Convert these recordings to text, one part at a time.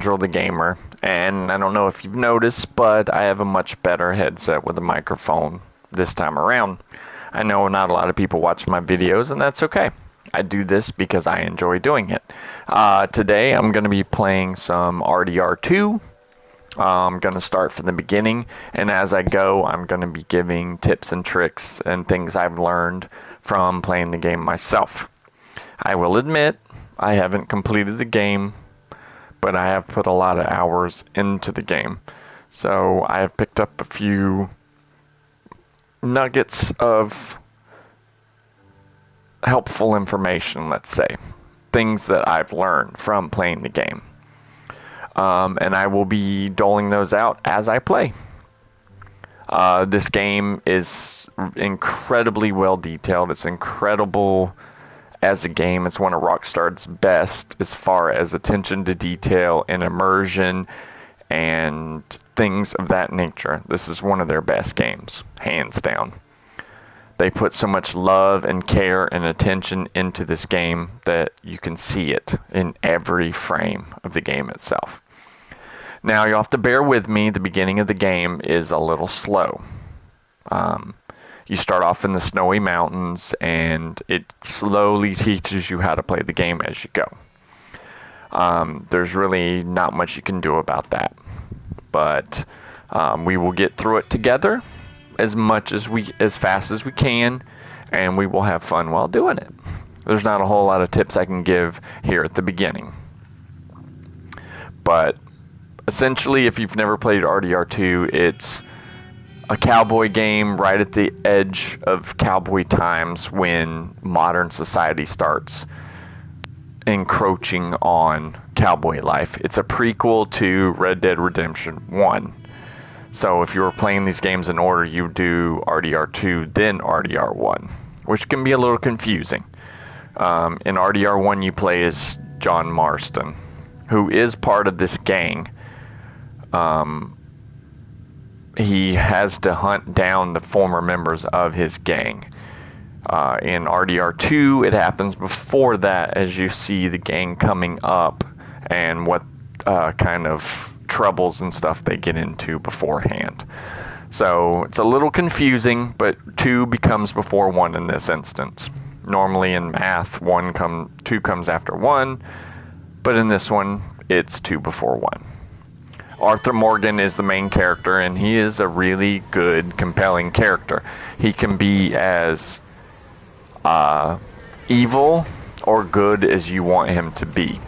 Drill the Gamer, and I don't know if you've noticed, but I have a much better headset with a microphone this time around. I know not a lot of people watch my videos, and that's okay. I do this because I enjoy doing it. Today I'm going to be playing some RDR2. I'm going to start from the beginning, and as I go, I'm going to be giving tips and tricks and things I've learned from playing the game myself. I will admit, I haven't completed the game, but I have put a lot of hours into the game. So I have picked up a few nuggets of helpful information, let's say. Things that I've learned from playing the game. And I will be doling those out as I play. This game is incredibly well detailed. It's incredible as a game. It's one of Rockstar's best as far as attention to detail and immersion and things of that nature. This is one of their best games, hands down. They put so much love and care and attention into this game that you can see it in every frame of the game itself. Now, you'll have to bear with me. The beginning of the game is a little slow. You start off in the snowy mountains, and it slowly teaches you how to play the game as you go. There's really not much you can do about that. But we will get through it together as fast as we can, and we will have fun while doing it. There's not a whole lot of tips I can give here at the beginning. But essentially, if you've never played RDR2, it's a cowboy game right at the edge of cowboy times when modern society starts encroaching on cowboy life. It's a prequel to Red Dead Redemption 1. So if you were playing these games in order, you do RDR2, then RDR1, which can be a little confusing. In RDR1, you play as John Marston, who is part of this gang. He has to hunt down the former members of his gang. In RDR2, it happens before that, as you see the gang coming up and what kind of troubles and stuff they get into beforehand. So it's a little confusing, but 2 becomes before 1 in this instance. Normally in math, 2 comes after 1, but in this one, it's 2 before 1. Arthur Morgan is the main character, and he is a really good, compelling character. He can be as evil or good as you want him to be.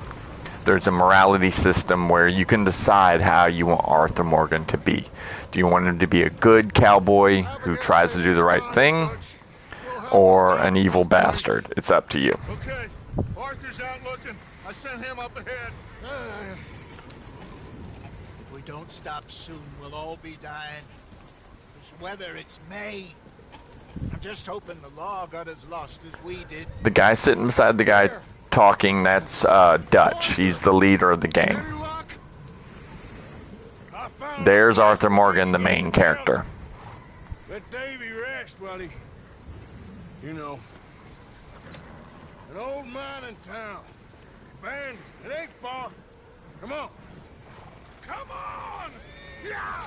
There's a morality system where you can decide how you want Arthur Morgan to be. Do you want him to be a good cowboy who tries to do the right thing, or an evil bastard? It's up to you. Okay, Arthur's out looking. I sent him up ahead. If we don't stop soon, we'll all be dying. This weather, it's May. I'm just hoping the law got as lost as we did. The guy sitting beside the guy talking, that's Dutch. He's the leader of the gang. There's Arthur Morgan, the main character. Let Davy rest while he... You know. An old mining town. Abandoned. It ain't far. Come on. Come on! Yeah!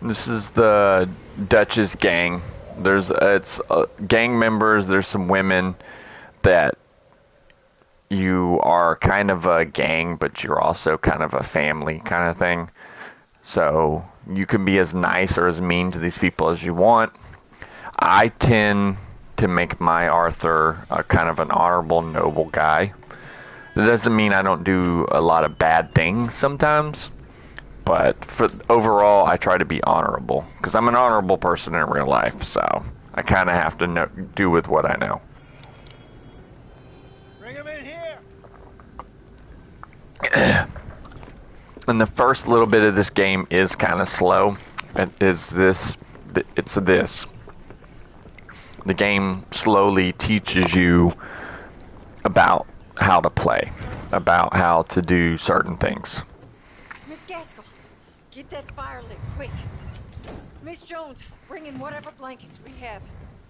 This is the Dutch's gang. It's gang members. There's some women that you are kind of a gang, but you're also kind of a family kind of thing. So you can be as nice or as mean to these people as you want. I tend to make my Arthur a kind of an honorable, noble guy. That doesn't mean I don't do a lot of bad things sometimes, but overall, I try to be honorable, because I'm an honorable person in real life, so I kind of have to do with what I know. Bring him in here. And the first little bit of this game is kind of slow. It's this. The game slowly teaches you about how to play, about how to do certain things. Miss Gaskell, get that fire lit quick. Miss Jones, bring in whatever blankets we have.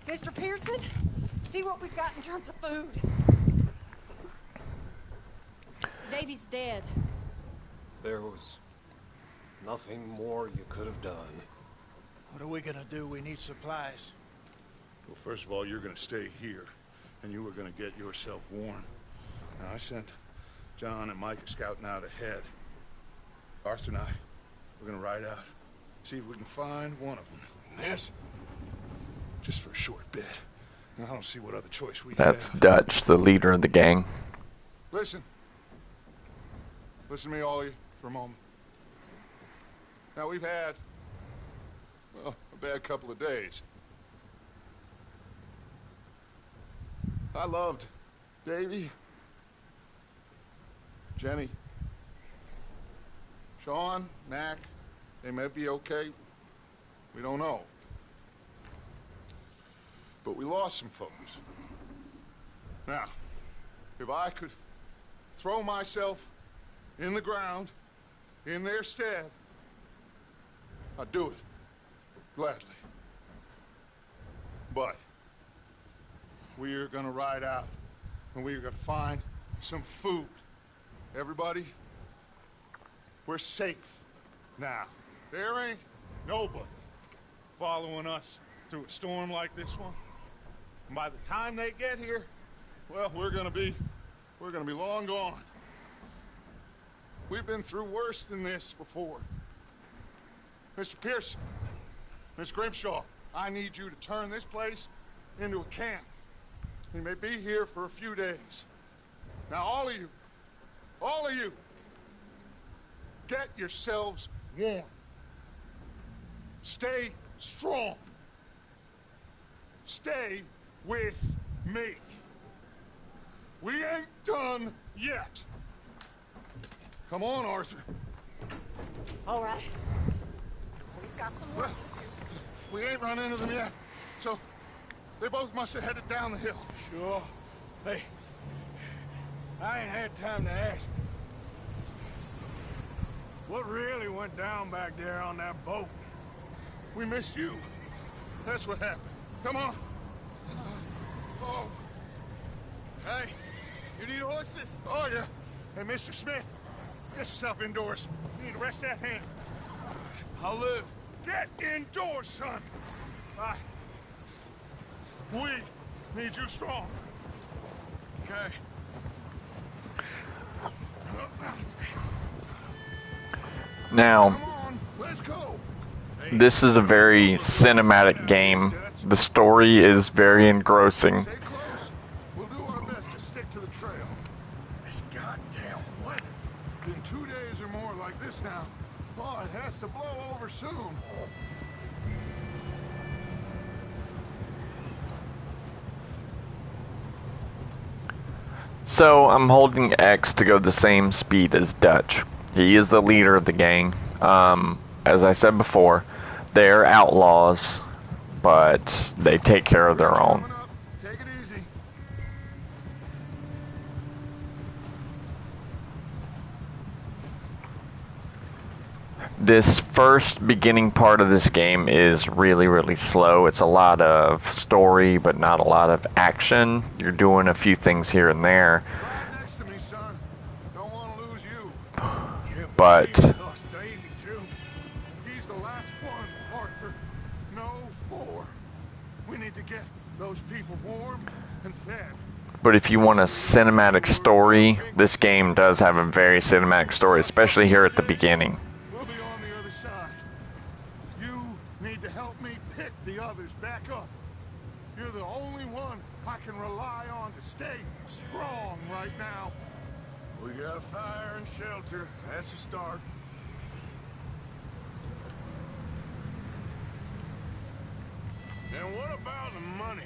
Mr. Pearson, see what we've got in terms of food. Davy's dead. There was nothing more you could have done. What are we gonna do? We need supplies. Well, first of all, you're gonna stay here, and you are gonna get yourself warm. Now, I sent John and Micah scouting out ahead. Arthur and I, we're gonna ride out, see if we can find one of them. And this, just for a short bit. And I don't see what other choice we That's have. Dutch, the leader of the gang. Listen. Listen to me, all of you, for a moment. Now, we've had, well, a bad couple of days. I loved Davy, Jenny, Sean, Mac. They may be okay. We don't know. But we lost some folks. Now, if I could throw myself in the ground in their stead, I'd do it gladly. But we are gonna ride out, and we are gonna find some food. Everybody, we're safe now. There ain't nobody following us through a storm like this one. And by the time they get here, well, we're gonna be long gone. We've been through worse than this before. Mr. Pearson, Miss Grimshaw, I need you to turn this place into a camp. He may be here for a few days. Now, all of you, get yourselves warm. Stay strong. Stay with me. We ain't done yet. Come on, Arthur. All right. We've got some work to do. We ain't run into them yet, so they both must have headed down the hill. Sure. Hey, I ain't had time to ask. What really went down back there on that boat? We missed you. That's what happened. Come on. Oh. Hey, you need horses? Oh, yeah. Hey, Mr. Smith, get yourself indoors. You need to rest that hand. I'll live. Get indoors, son. We need you strong. Okay. Now, Come on, let's go. this is a very cinematic game. The story is very engrossing. Stay close. We'll do our best to stick to the trail. This goddamn weather. Been 2 days or more like this now. Oh, it has to blow over soon. So I'm holding X to go the same speed as Dutch. He is the leader of the gang. As I said before, they're outlaws, but they take care of their own. Coming up. Take it easy. This first beginning part of this game is really, really slow. It's a lot of story, but not a lot of action. You're doing a few things here and there, Right next to me, son. Don't want to lose you. but Lost Davy, too. He's the last one, Arthur. No more. We need to get those people warm and fed. if you want a cinematic story, this game does have a very cinematic story, especially here at the beginning. We'll be on the other side. You need to help me pick the others back up. You're the only one I can rely on to stay strong right now. We got fire and shelter. That's a start. And what about the money?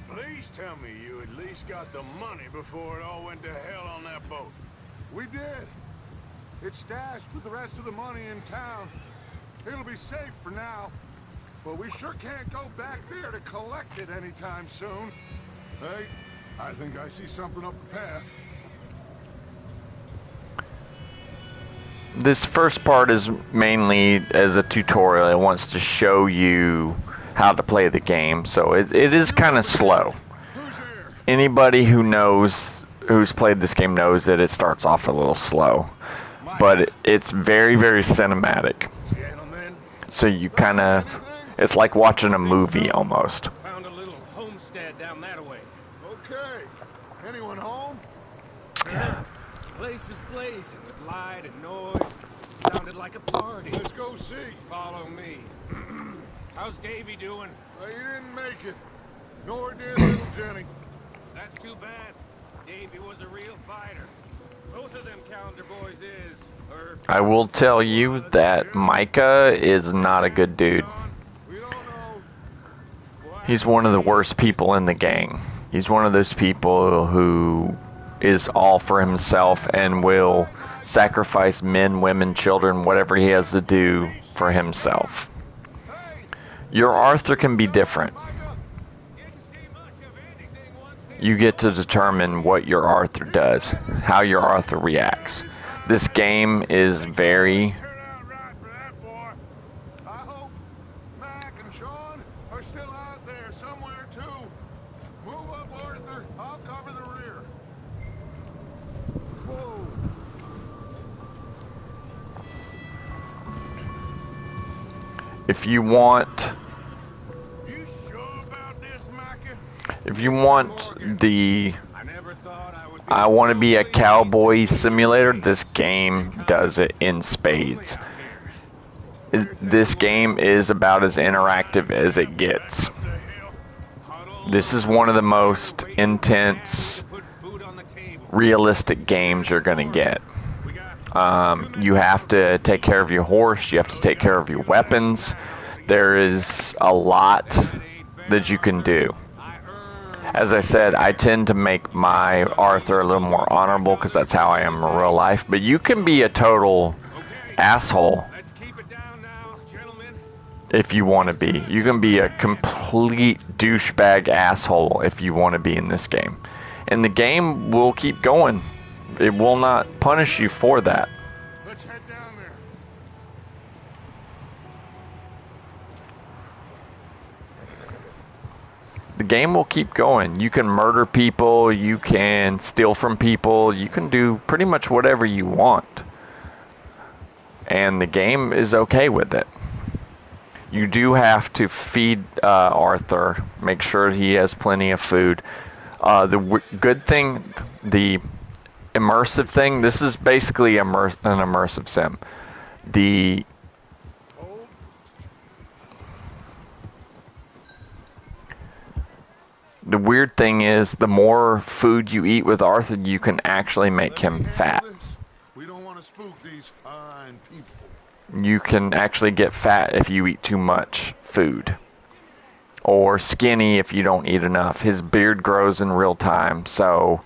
Please tell me you at least got the money before it all went to hell on that boat. We did. It's stashed with the rest of the money in town. It'll be safe for now. But we sure can't go back there to collect it anytime soon. Hey, I think I see something up the path. This first part is mainly as a tutorial. It wants to show you how to play the game, so it is kind of slow. Who's there? Anybody who knows who's played this game knows that it starts off a little slow, but it's very, very cinematic. Gentlemen, So you kind of, it's like watching a movie almost. found a little homestead down that way. Okay. Anyone home? Place is blazing with light and noise. Sounded like a party. Let's go see. Follow me. How's Davy doing? He didn't make it. Nor did little Jenny. That's too bad. Davy was a real fighter. Both of them calendar boys is. I will tell you that Micah is not a good dude. We don't know. He's one of the worst people in the gang. He's one of those people who is all for himself and will sacrifice men, women, children, whatever he has to do for himself. Your Arthur can be different. You get to determine what your Arthur does, how your Arthur reacts. This game is very... Turn out right for that boy. I hope Mac and Sean are still out there somewhere too. Move up, Arthur. I'll cover the rear. Whoa. If you want... You sure about this, Micah? If you want the... I never thought I would be I want to be a cowboy simulator, this game does it in spades. This game is about as interactive as it gets. This is one of the most intense, realistic games you're going to get. You have to take care of your horse, you have to take care of your weapons. There is a lot that you can do. As I said, I tend to make my Arthur a little more honorable because that's how I am in real life. But you can be a total asshole if you want to be. You can be a complete douchebag asshole if you want to be in this game. And the game will keep going. It will not punish you for that. Let's head down there. The game will keep going. You can murder people, you can steal from people, you can do pretty much whatever you want. And the game is okay with it. You do have to feed Arthur, make sure he has plenty of food. The good thing, the immersive thing, this is basically an immersive sim. The weird thing is, the more food you eat with Arthur, you can actually make him fat. We don't want to spook these fine people. You can actually get fat if you eat too much food. Or skinny if you don't eat enough. His beard grows in real time, so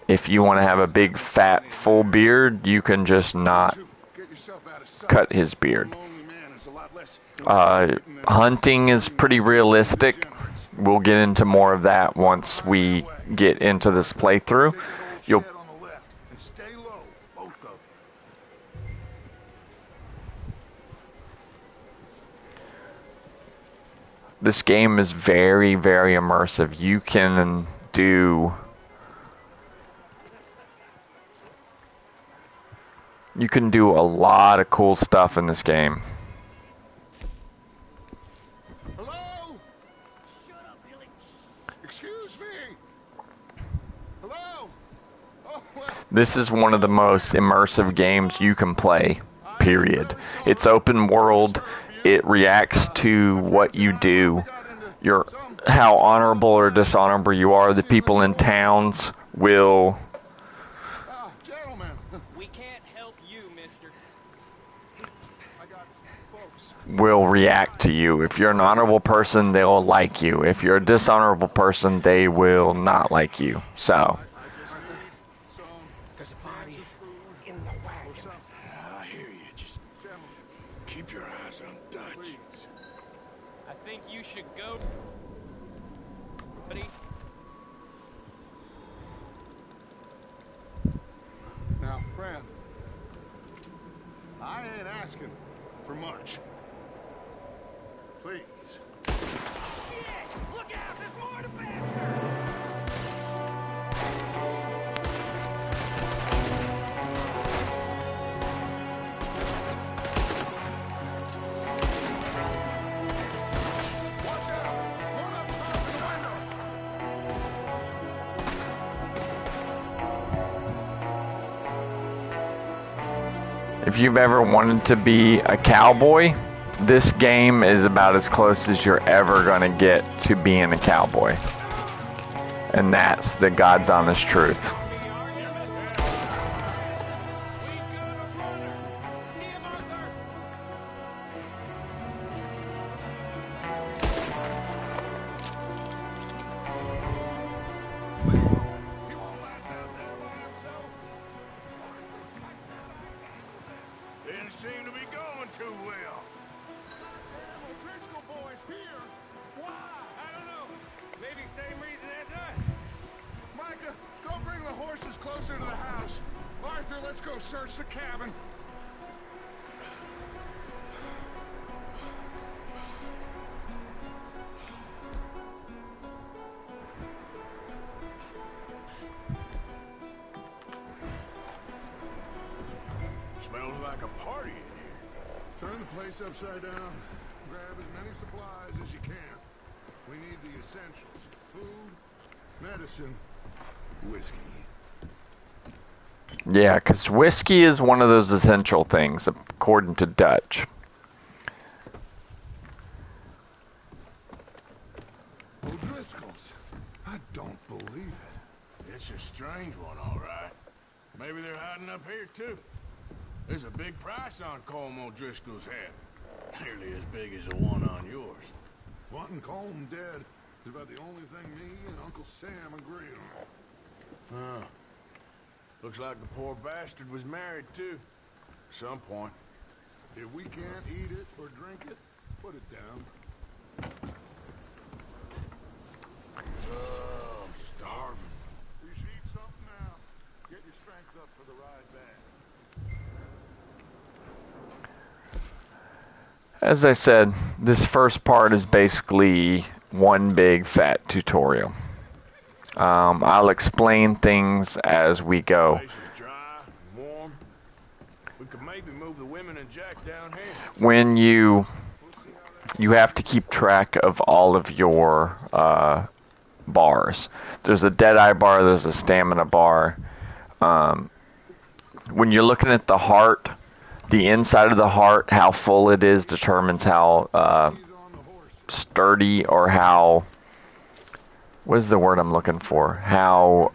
if you want to have a big, fat, full beard, you can just not cut his beard. Hunting is pretty realistic. We'll get into more of that once we get into this playthrough. This game is very, very immersive. You can do... You can do a lot of cool stuff in this game. Hello? Shut up, Billy. Excuse me. Hello? Oh, well. This is one of the most immersive games you can play, period. It's open world. It reacts to what you do. How honorable or dishonorable you are. The people in towns will... Gentlemen. We can't help you, mister. I got folks. will react to you. If you're an honorable person, they'll like you. If you're a dishonorable person, they will not like you. So... There's a body in the wagon. I hear you. Just keep your eyes on Dutch. I think you should go. Buddy. Now, friend, I ain't asking for much. Please. Look out! There's more to bastard! If you've ever wanted to be a cowboy, this game is about as close as you're ever going to get to being a cowboy. And that's the God's honest truth. Didn't seem to be going too well. Driscoll boys here. Why? I don't know. Maybe same reason as us. Micah, go bring the horses closer to the house. Arthur, let's go search the cabin. Smells like a party in here. Turn the place upside down. Grab as many supplies as you can. We need the essentials. Food, medicine, whiskey. Yeah, because whiskey is one of those essential things, according to Dutch. O'Driscoll's. I don't believe it. It's a strange one, all right. Maybe they're hiding up here, too. There's a big price on Colm O'Driscoll's head. Nearly as big as the one on yours. Wanting Colm dead is about the only thing me and Uncle Sam agree on. Huh. Looks like the poor bastard was married, too. At some point. If we can't eat it or drink it, put it down. Oh, I'm starving. You should eat something now. Get your strength up for the ride back. As I said, this first part is basically one big fat tutorial. I'll explain things as we go. Place is dry, warm. We could maybe move the women and Jack down here. When you have to keep track of all of your bars. There's a Deadeye bar, there's a stamina bar. When you're looking at the heart, the inside of the heart, how full it is determines how sturdy or how, what is the word I'm looking for? How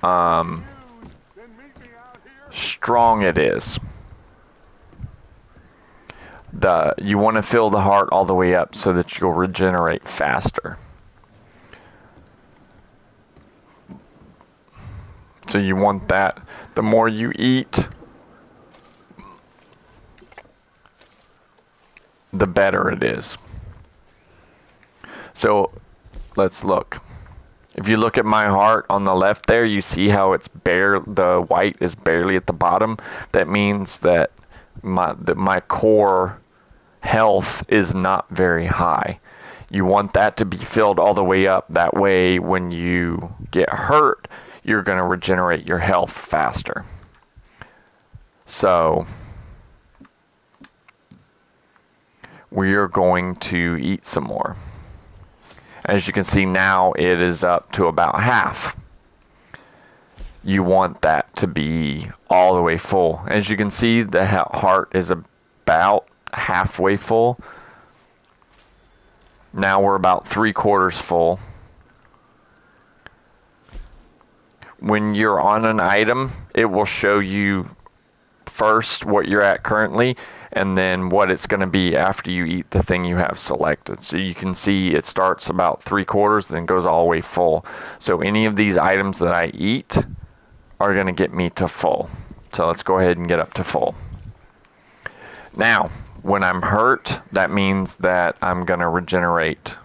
strong it is. You want to fill the heart all the way up so that you'll regenerate faster. So you want that. The more you eat, the better it is. So let's look. If you look at my heart on the left there, you see how it's the white is barely at the bottom. That means that my core health is not very high. You want that to be filled all the way up. That way, when you get hurt, you're going to regenerate your health faster. So we are going to eat some more. As you can see now, it is up to about half. You want that to be all the way full. As you can see, the heart is about halfway full. Now we're about 3/4 full. When you're on an item, it will show you first what you're at currently, and then what it's going to be after you eat the thing you have selected. So you can see it starts about 3/4, then goes all the way full. So any of these items that I eat are going to get me to full. So let's go ahead and get up to full. Now, when I'm hurt, that means that I'm going to regenerate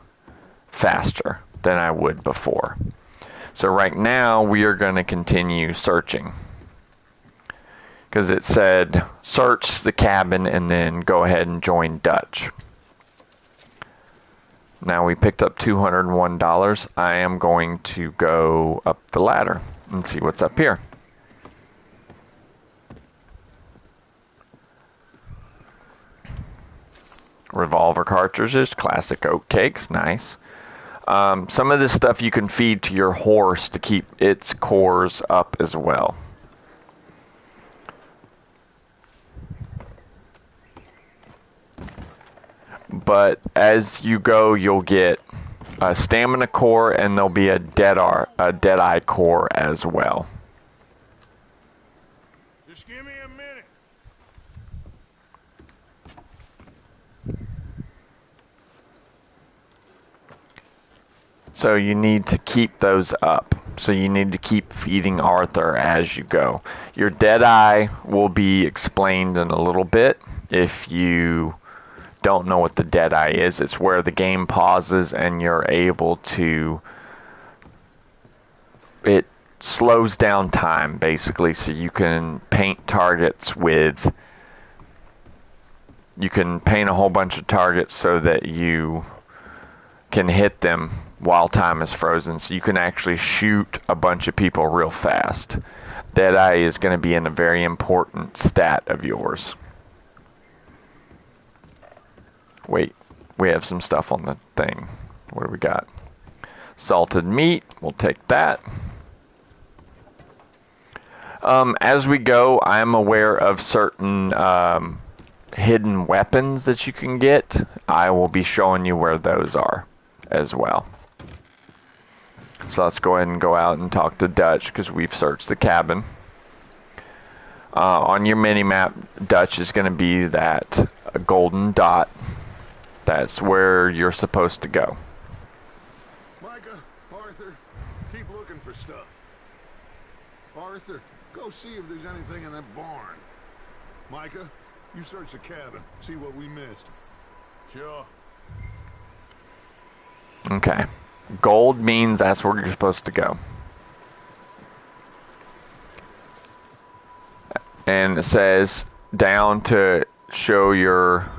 faster than I would before. So right now, we are going to continue searching. Because it said, search the cabin and then go ahead and join Dutch. Now we picked up $201. I am going to go up the ladder and see what's up here. Revolver cartridges, classic oat cakes, nice. Some of this stuff you can feed to your horse to keep its cores up as well. but as you go, you'll get a stamina core, and there'll be a Deadeye core as well. Just give me a minute. So you need to keep those up. So you need to keep feeding Arthur as you go. Your Deadeye will be explained in a little bit. If you don't know what the Deadeye is, it's where the game pauses and you're able to... It slows down time, basically, so you can paint targets with... You can paint a whole bunch of targets so that you can hit them while time is frozen, so you can actually shoot a bunch of people real fast. Deadeye is going to be in a very important stat of yours. Wait, we have some stuff on the thing. What do we got? Salted meat, we'll take that. As we go, I'm aware of certain hidden weapons that you can get. I will be showing you where those are as well. So let's go ahead and go out and talk to Dutch, because we've searched the cabin. On your mini-map, Dutch is going to be that golden dot. That's where you're supposed to go. Micah, Arthur, keep looking for stuff. Arthur, go see if there's anything in that barn. Micah, you search the cabin, see what we missed. Sure. Okay. Gold means that's where you're supposed to go. And it says down to show your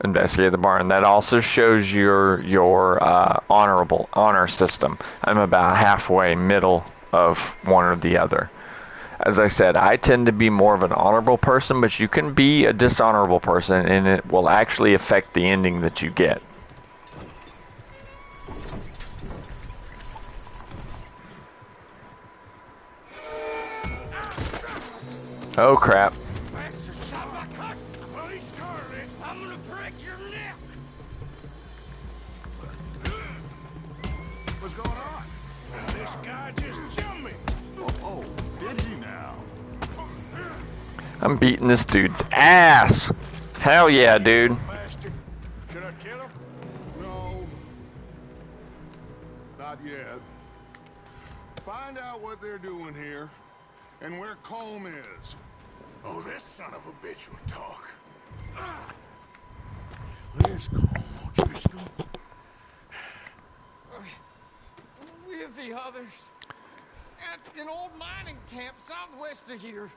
investigate the barn. That also shows your honor system. I'm about halfway middle of one or the other. As I said, I tend to be more of an honorable person, but you can be a dishonorable person, and it will actually affect the ending that you get. Oh crap. Bastard shot my cut. Well, he started it. I'm gonna break your neck. What's going on? This guy just jumped me. Oh, did he now? I'm beating this dude's ass. Hell yeah, dude. Bastard. Should I kill him? No. Not yet. Find out what they're doing here and where Colm is. Oh, this son of a bitch will talk. Where's Colm O'Driscoll? With the others. At an old mining camp southwest of here.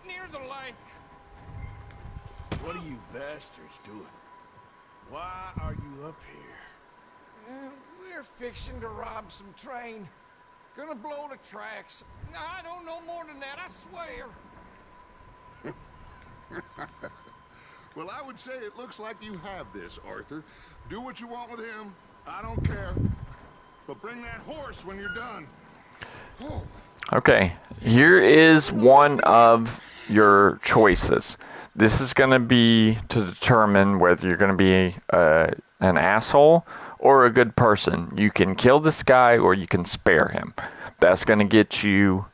Near the lake. What are you bastards doing? Why are you up here? We're fixing to rob some train. Gonna blow the tracks. I don't know more than that, I swear. Well, I would say it looks like you have this, Arthur. Do what you want with him. I don't care. But bring that horse when you're done. Oh. Okay, here is one of your choices. This is going to be to determine whether you're going to be an asshole or a good person. You can kill this guy or you can spare him. That's going to get you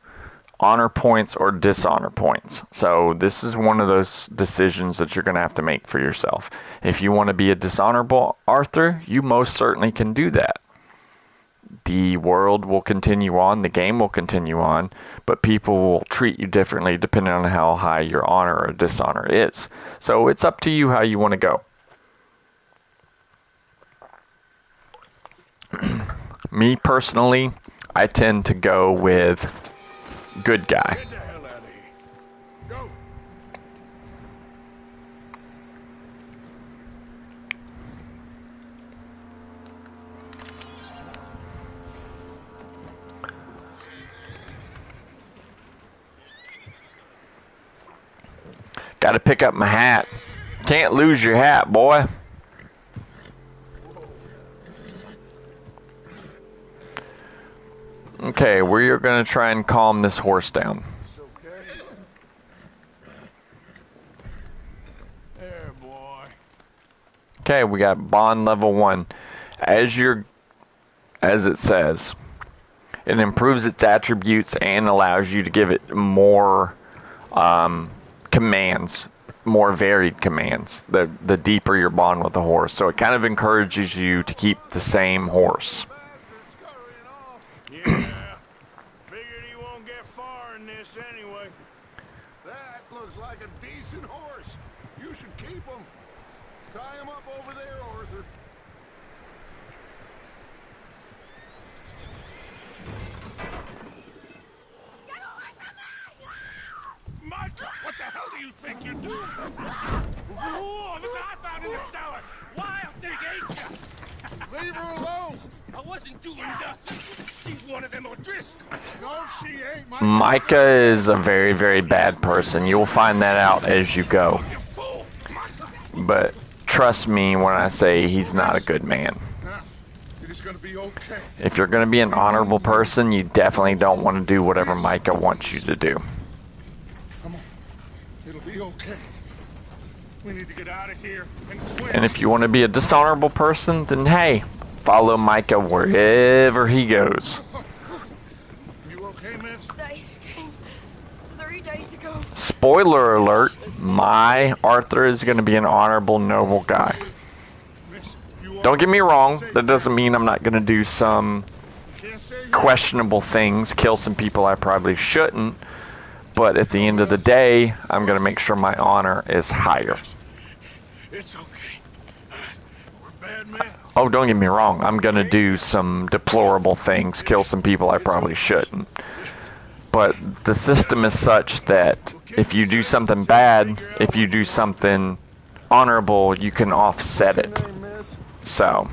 honor points or dishonor points. So this is one of those decisions that you're going to have to make for yourself. If you want to be a dishonorable Arthur, you most certainly can do that. The world will continue on, the game will continue on, but people will treat you differently depending on how high your honor or dishonor is. So it's up to you how you want to go. Me personally, I tend to go with good guy. Get the hell out of here. Go. Gotta pick up my hat. Can't lose your hat, boy. Okay, we're gonna try and calm this horse down. It's okay. There, boy. Okay, we got bond level 1. As it says, it improves its attributes and allows you to give it more commands, more varied commands, the deeper your bond with the horse. So it kind of encourages you to keep the same horse. Yeah, figured he won't get far in this anyway. That looks like a decent horse. You should keep him. Tie him up over there, Arthur. Micah, what the hell do you think you're doing? Whoa, look what I found in the cellar. Wild thing, ain't ya? Leave her alone. I wasn't doing nothing. She's one of them O'Driscolls. No, she ain't. Micah is a very, very bad person. You'll find that out as you go. You fool! Micah! But trust me when I say he's not a good man. It is gonna be okay. If you're going to be an honorable person, you definitely don't want to do whatever Micah wants you to do. Come on. It'll be okay. We need to get out of here and quick. And if you want to be a dishonorable person, then hey, follow Micah wherever he goes. You okay, miss? They came 3 days ago. Spoiler alert, my Arthur is going to be an honorable, noble guy. Miss, you Don't get me wrong, that doesn't mean I'm not going to do some can't say you questionable things, kill some people I probably shouldn't, but at the end of the day, I'm going to make sure my honor is higher. It's okay. We're bad men. Oh, don't get me wrong, I'm going to do some deplorable things, kill some people I probably shouldn't. But the system is such that if you do something bad, if you do something honorable, you can offset it. miss. So,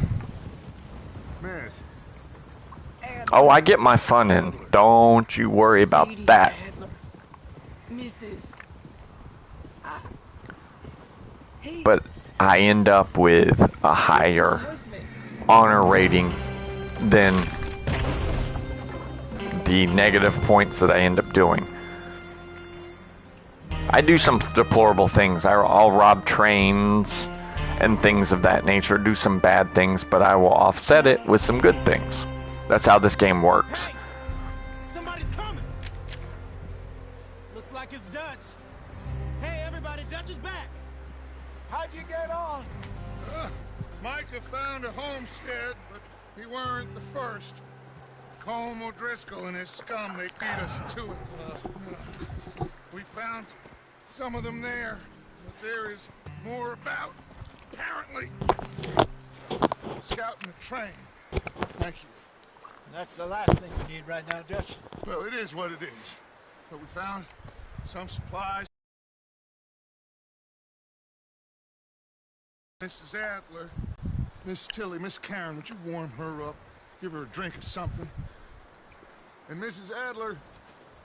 Miss. oh, I get my fun in. Don't you worry about that. Mrs. But I end up with a higher honor rating than the negative points that I end up doing. I do some deplorable things. I'll rob trains and things of that nature, do some bad things, but I will offset it with some good things. That's how this game works. Hey, somebody's coming. Looks like it's Dutch. Hey, everybody, Dutch is back. How'd you get on? Micah found a homestead, but he weren't the first. Colm O'Driscoll and his scum, they beat us to it. We found some of them there, but there is more about, apparently. Scouting the train. Thank you. That's the last thing we need right now, Dutch. Well, it is what it is. But we found some supplies. Mrs. Adler, Miss Tilly, Miss Karen, would you warm her up? Give her a drink or something. And Mrs. Adler,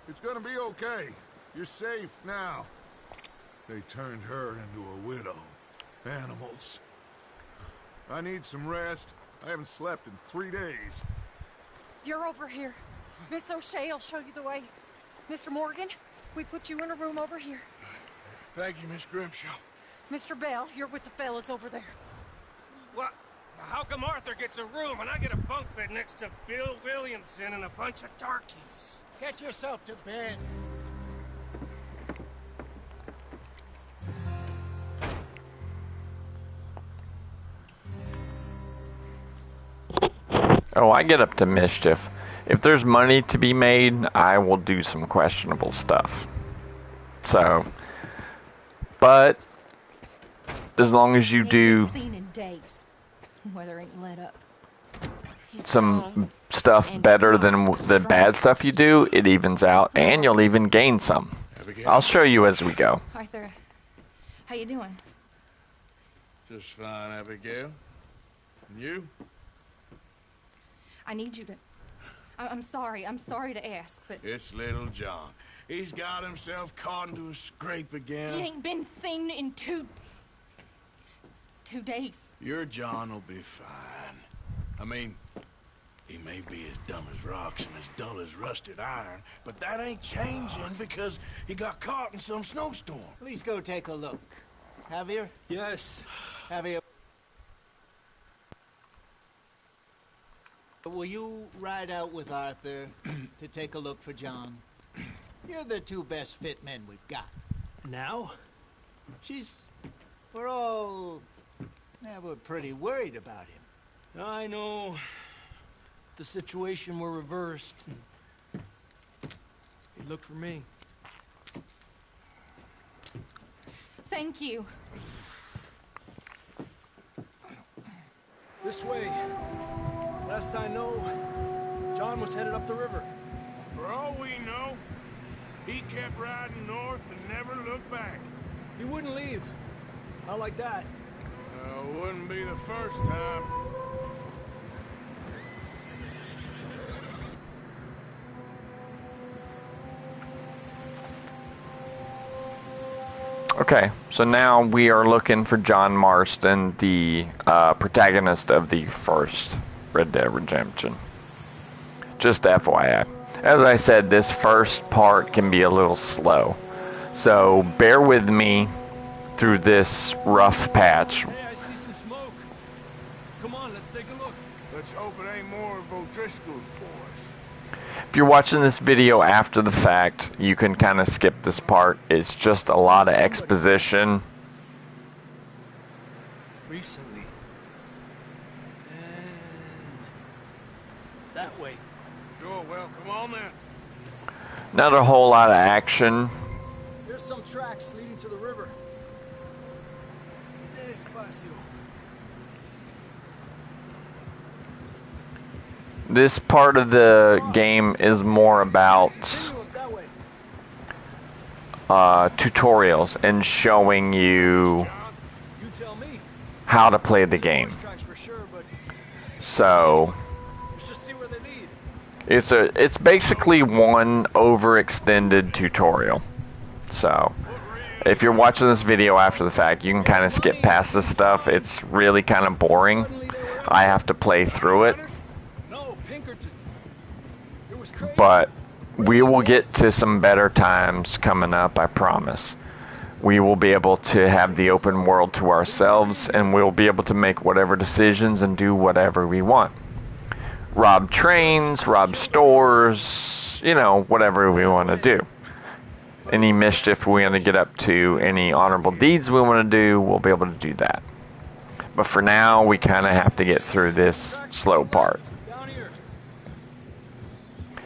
it's gonna be okay. You're safe now. They turned her into a widow. Animals. I need some rest. I haven't slept in 3 days. You're over here. Miss O'Shea will show you the way. Mr. Morgan, we put you in a room over here. Thank you, Miss Grimshaw. Mr. Bell, you're with the fellas over there. What? How come Arthur gets a room and I get a bunk bed next to Bill Williamson and a bunch of darkies? Get yourself to bed. Oh, I get up to mischief. If there's money to be made, I will do some questionable stuff. So, but as long as you do Seen in days. Weather ain't let up. some stuff better than the bad stuff you do, it evens out, and you'll even gain some. I'll show you as we go. Arthur, how you doing? Just fine, Abigail. And you? I need you to... I'm sorry to ask, but... It's little John. He's got himself caught into a scrape again. He ain't been seen in two days. Your John will be fine. I mean, he may be as dumb as rocks and as dull as rusted iron, but that ain't changing because he got caught in some snowstorm. Please go take a look. Javier? Yes. Javier, Will you ride out with Arthur to take a look for John? You're the two best fit men we've got. Now? We're pretty worried about him. I know. If the situation were reversed, he'd look for me. Thank you. This way. Last I know, John was headed up the river. For all we know, he kept riding north and never looked back. He wouldn't leave. Not like that. Wouldn't be the first time. Okay, so now we are looking for John Marston, the protagonist of the first Red Dead Redemption. Just FYI. As I said, this first part can be a little slow. So bear with me through this rough patch. Hey, I see some smoke. Come on, let's take a look. Let's hope it ain't more of O'Driscoll's boys. If you're watching this video after the fact, you can kind of skip this part. It's just a lot of exposition. Recently. And that way. Sure, well, come on then. Not a whole lot of action. Here's some tracks leading to the river. Despacio. This part of the game is more about tutorials and showing you how to play the game. So it's basically one overextended tutorial. So if you're watching this video after the fact, you can kind of skip past this stuff. It's really kind of boring. I have to play through it. But we will get to some better times coming up, I promise. We will be able to have the open world to ourselves, and we'll be able to make whatever decisions and do whatever we want. Rob trains, rob stores, you know, whatever we want to do. Any mischief we want to get up to, any honorable deeds we want to do, we'll be able to do that. But for now, we kind of have to get through this slow part.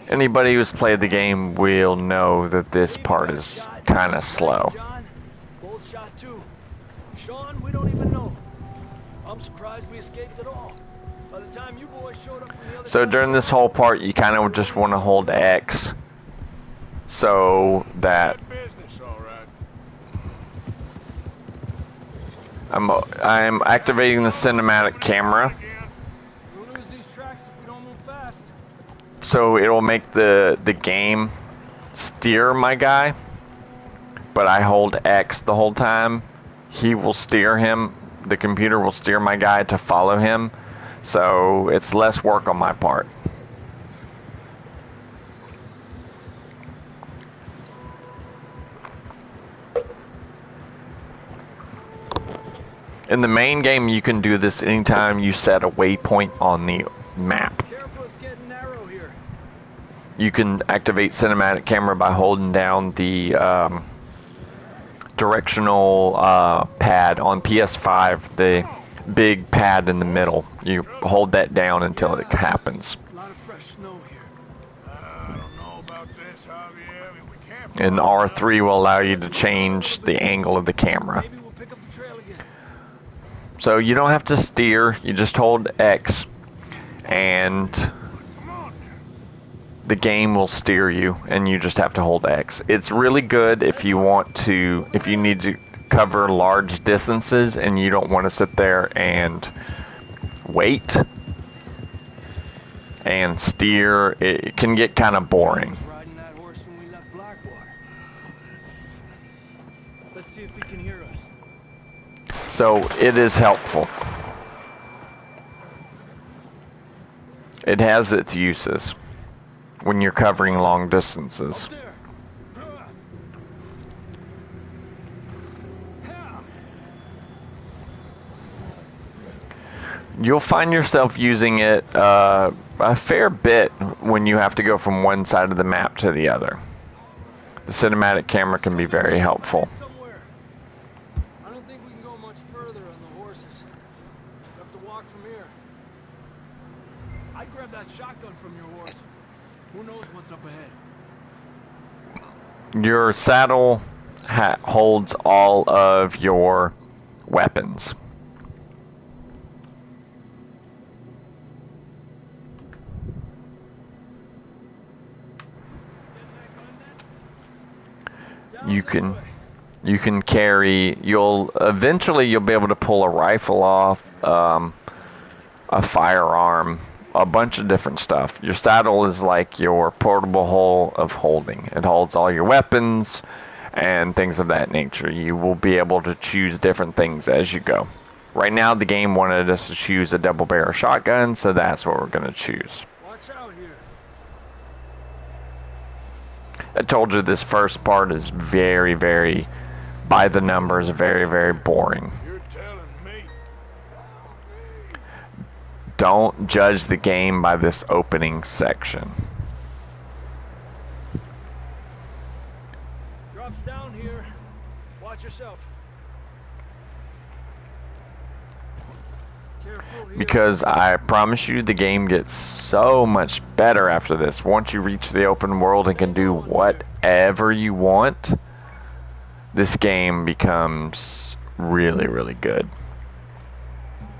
Anybody who's played the game will know that this part is kind of slow. Both shot too. Sean, we don't even know. I'm surprised we escaped at all. By the time you boys showed up from the other So side, during this whole part, you kind of just want to hold X so that I'm activating the cinematic camera. So it'll make the game steer my guy, but I hold X the whole time. He will steer him, the computer will steer my guy to follow him, so it's less work on my part. In the main game, you can do this anytime you set a waypoint on the map. You can activate cinematic camera by holding down the directional pad on PS5, the big pad in the middle. You hold that down until it happens. A lot of fresh snow here. I don't know about this, Javier. I mean, we can't. And R3 will allow you to change the angle of the camera. Maybe we'll pick up the trail again. So you don't have to steer, you just hold X and the game will steer you, and you just have to hold X. It's really good if you need to cover large distances and you don't want to sit there and wait and steer. It can get kind of boring. Riding that horse when we left Blackwater. Let's see if he can hear us. So it is helpful. It has its uses when you're covering long distances. You'll find yourself using it a fair bit when you have to go from one side of the map to the other. The cinematic camera can be very helpful. Somewhere. I don't think we can go much further on the horses. We have to walk from here. I grabbed that shotgun from your horse. Who knows what's up ahead? Your saddle holds all of your weapons. You can carry. You'll eventually be able to pull a rifle off, a firearm, a bunch of different stuff. Your saddle is like your portable hole of holding. It holds all your weapons and things of that nature. You will be able to choose different things as you go. Right now, the game wanted us to choose a double barrel shotgun, so that's what we're going to choose. Watch out here. I told you this first part is very, very, by the numbers, very, very boring. You're telling me. Don't judge the game by this opening section. Drops down here. Watch yourself. Careful here. Because I promise you the game gets so much better after this. Once you reach the open world and can do whatever you want, this game becomes really, really good.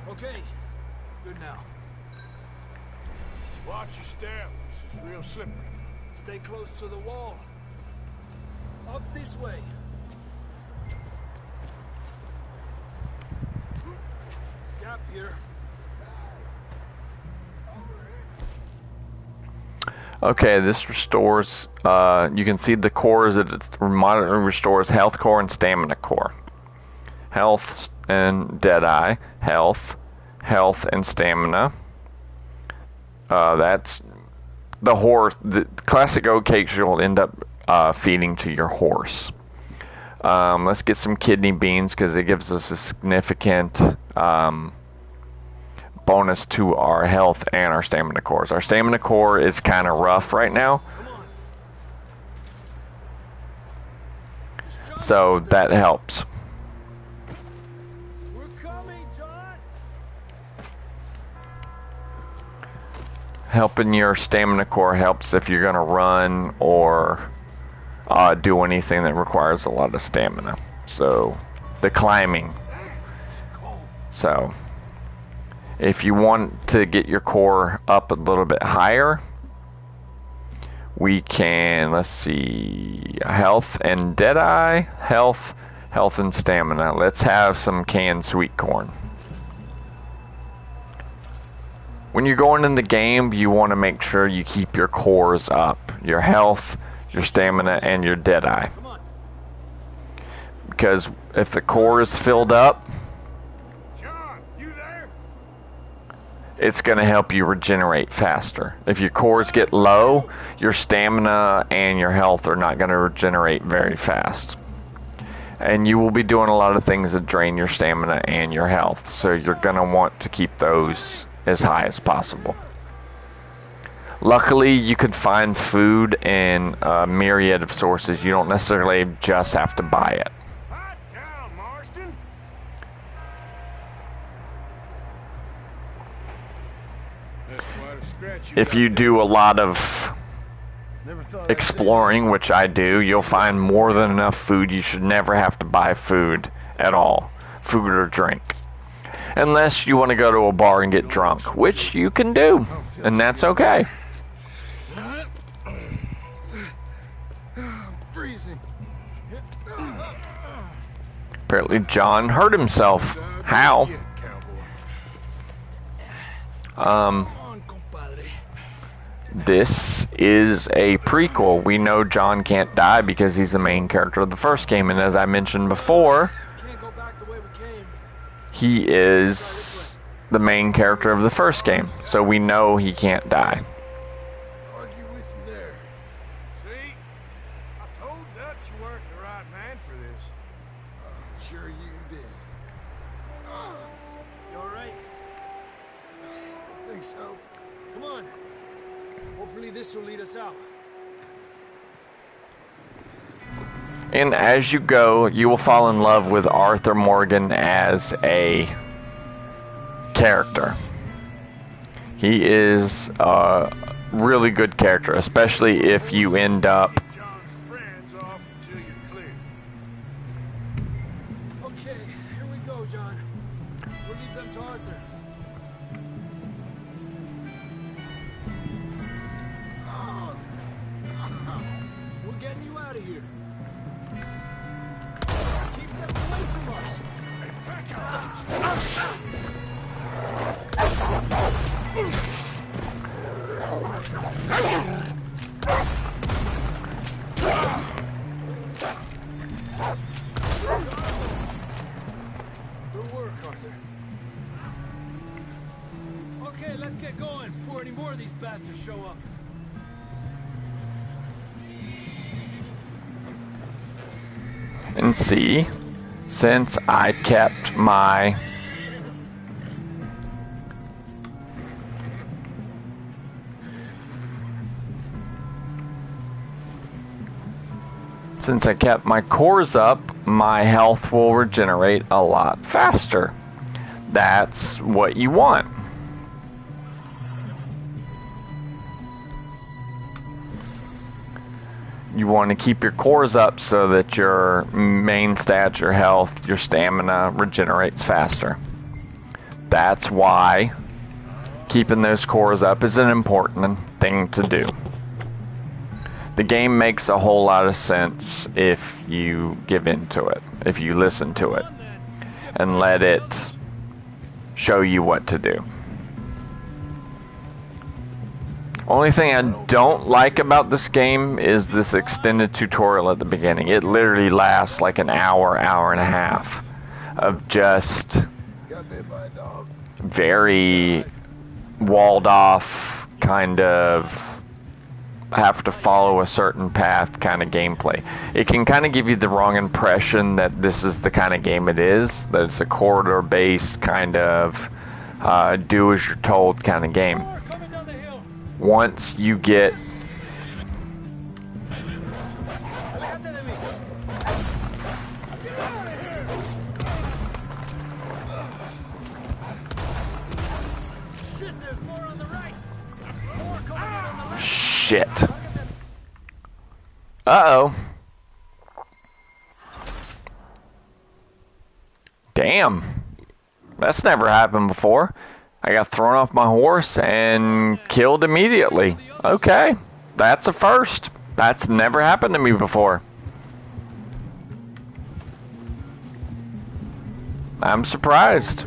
Okay. Good now. Watch your step. This is real slippery. Stay close to the wall. Up this way. Gap here. Okay, this restores, you can see the cores that it's monitoring restores health core and stamina core. Health and Deadeye. Health and stamina. That's the horse. The classic oat cakes you'll end up feeding to your horse. Let's get some kidney beans because it gives us a significant bonus to our health and our stamina cores. Our stamina core is kind of rough right now, so that helps. We're coming, John. Helping your stamina core helps if you're gonna run or do anything that requires a lot of stamina. So the climbing. So if you want to get your core up a little bit higher, we can, let's see, health and Deadeye, health and stamina. Let's have some canned sweet corn. When you're going in the game, you want to make sure you keep your cores up. Your health, your stamina, and your Deadeye. Because if the core is filled up, it's going to help you regenerate faster. If your cores get low, your stamina and your health are not going to regenerate very fast. And you will be doing a lot of things that drain your stamina and your health. So you're going to want to keep those as high as possible. Luckily, you can find food in a myriad of sources. You don't necessarily just have to buy it. If you do a lot of exploring, which I do, you'll find more than enough food. You should never have to buy food at all, food or drink, unless you want to go to a bar and get drunk, which you can do, and that's okay. Apparently John hurt himself. How? This is a prequel. We know John can't die because he's the main character of the first game, and as I mentioned before, he is the main character of the first game, so we know he can't die. Argue with you there. See? I told Dutch you weren't the right man for this. I'm sure you did. You alright? think so. Come on. Hopefully this will lead us out. And as you go, you will fall in love with Arthur Morgan as a character. He is a really good character, especially if you end up... John's friends off until you're clear. Okay, here we go, John. We'll leave them to Arthur. We're getting you out of here. Keep them away from us. Hey, back up! Good work, Arthur. Okay, let's get going before any more of these bastards show up. And see, since I kept my... Since I kept my cores up, my health will regenerate a lot faster. That's what you want. You want to keep your cores up so that your main stats, your health, your stamina regenerates faster. That's why keeping those cores up is an important thing to do. The game makes a whole lot of sense if you give into it, if you listen to it, and let it show you what to do. Only thing I don't like about this game is this extended tutorial at the beginning. It literally lasts like an hour, hour and a half of just very walled off kind of have to follow a certain path kind of gameplay. It can kind of give you the wrong impression that this is the kind of game it is, that it's a corridor based kind of do as you're told kind of game. Once you get shit. Uh-oh. Damn. That's never happened before. I got thrown off my horse and killed immediately. Okay. That's a first. That's never happened to me before. I'm surprised.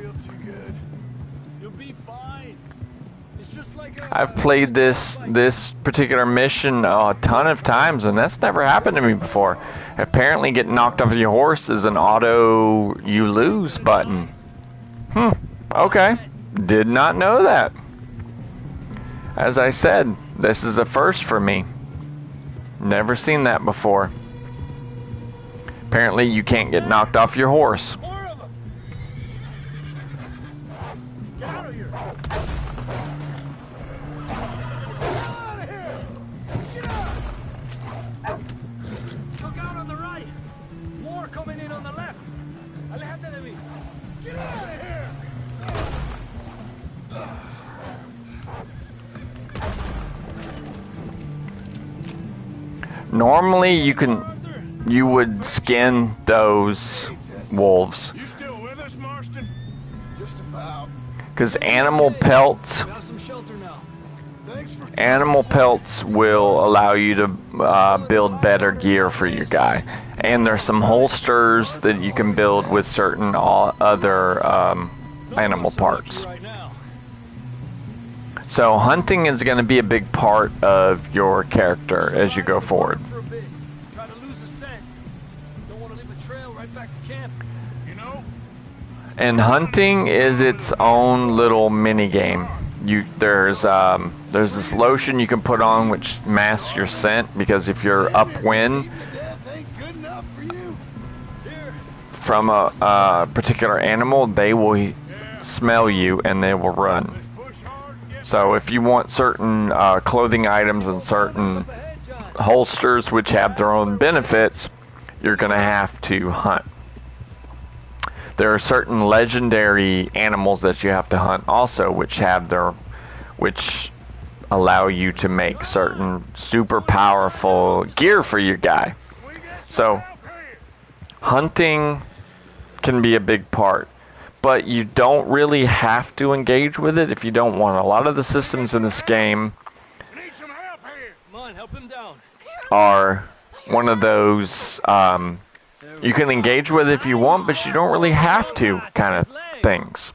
I've played this particular mission a ton of times, and that's never happened to me before. Apparently, getting knocked off your horse is an auto you lose button. Okay. Did not know that. As I said, this is a first for me. Never seen that before. Apparently, you can't get knocked off your horse. Look out on the right. More coming in on the left. Aléjate de mí. Get out of here. Normally, you would skin those wolves. You still with us, Marston? Just about. Because animal pelts will allow you to build better gear for your guy. And there's some holsters that you can build with certain other animal parts. So hunting is going to be a big part of your character as you go forward. And hunting is its own little mini game. There's this lotion you can put on which masks your scent, because if you're upwind from a particular animal, they will smell you and they will run. So if you want certain clothing items and certain holsters which have their own benefits, you're going to have to hunt. There are certain legendary animals that you have to hunt also, which allow you to make certain super powerful gear for your guy. So hunting can be a big part, but you don't really have to engage with it if you don't want. A lot of the systems in this game are one of those you can engage with if you want, but you don't really have to kind of things.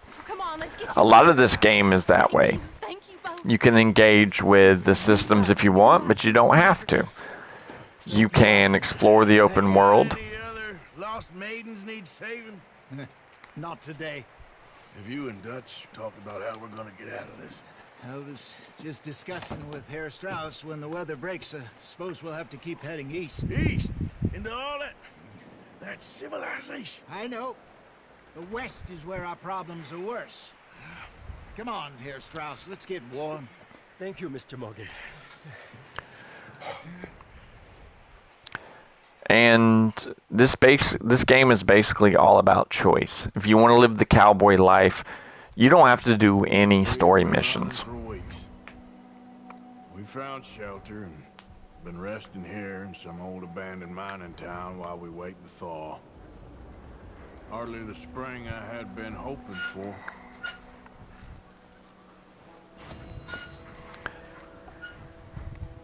A lot of this game is that way. You can engage with the systems if you want, but you don't have to. You can explore the open world. Lost maidens need saving? Not today. Have you and Dutch talked about how we're gonna get out of this? I was just discussing with Herr Strauss when the weather breaks. Suppose we'll have to keep heading east. East? Into all that civilization. I know. The west is where our problems are worse. Come on, Herr Strauss, let's get warm. Thank you, Mr. Morgan. And this game is basically all about choice. If you want to live the cowboy life, you don't have to do any story missions. We found shelter and been resting here in some old abandoned mining town while we wait the thaw. Hardly the spring I had been hoping for.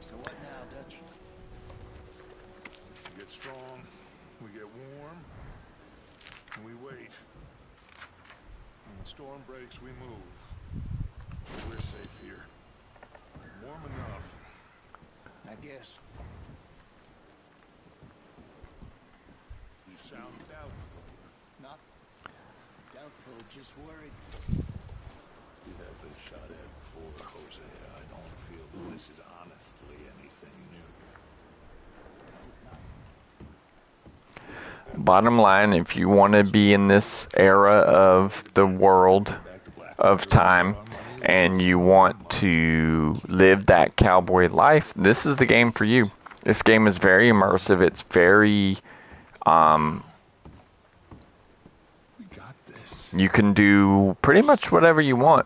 So what now, Dutch? We get strong, we get warm, and we wait. When the storm breaks, we move. We're safe here. Warm enough, I guess. You sound doubtful. Not doubtful, just worried. You have been shot at before, Hosea. I don't feel that this is honestly anything new. Bottom line, if you want to be in this era of the world of time and you want to live that cowboy life, this is the game for you. This game is very immersive. It's very you can do pretty much whatever you want.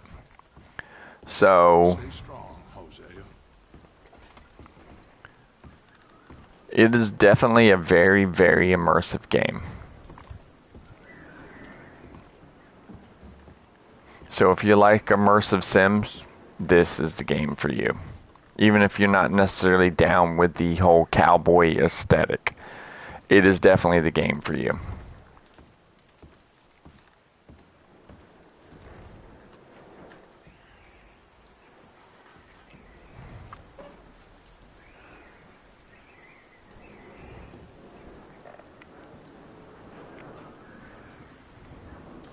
So Stay strong, Hosea. it is definitely a very, very immersive game. So if you like immersive sims, this is the game for you. Even if you're not necessarily down with the whole cowboy aesthetic, it is definitely the game for you.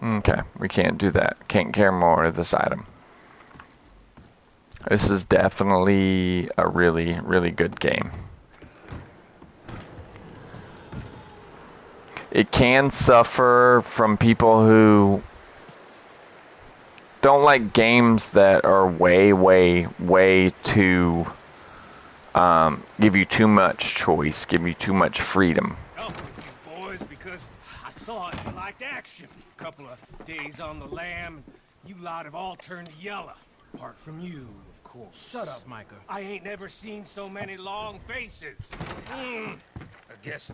Okay, we can't do that. Can't carry more of this item. This is definitely a really, really good game. It can suffer from people who don't like games that are way too give you too much choice, give you too much freedom. Help with you boys because I thought you liked action. A couple of days on the lam, you lot have all turned yellow. Apart from you, of course. Shut up, Micah. I ain't never seen so many long faces. I guess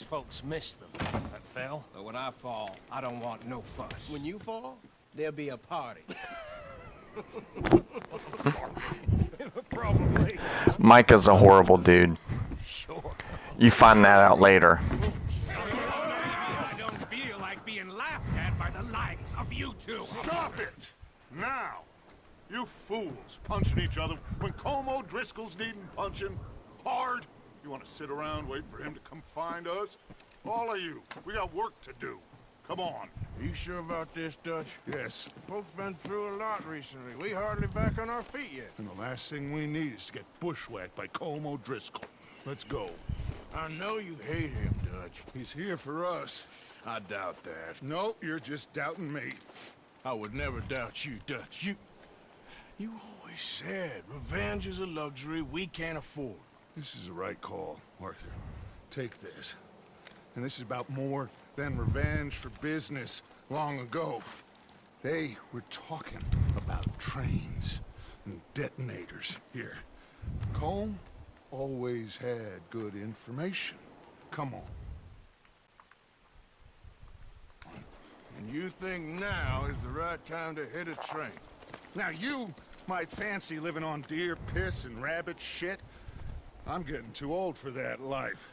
folks miss them. That fell. But when I fall, I don't want no fuss. When you fall, there'll be a party. Probably. Micah's a horrible dude. Sure. You find that out later. I don't feel like being laughed at by the likes of you two. Stop it! Now! You fools punching each other when Colm O'Driscoll's needing punching hard. You want to sit around waiting for him to come find us? All of you, we got work to do. Come on. You sure about this, Dutch? Yes. Folks been through a lot recently. We hardly back on our feet yet. And the last thing we need is to get bushwhacked by Colm O'Driscoll. Let's go. I know you hate him, Dutch. He's here for us. I doubt that. No, you're just doubting me. I would never doubt you, Dutch. You always said revenge is a luxury we can't afford. This is the right call, Arthur. Take this. And this is about more than revenge for business long ago. They were talking about trains and detonators here. Colm always had good information. Come on. And you think now is the right time to hit a train? Now you might fancy living on deer piss and rabbit shit. I'm getting too old for that life.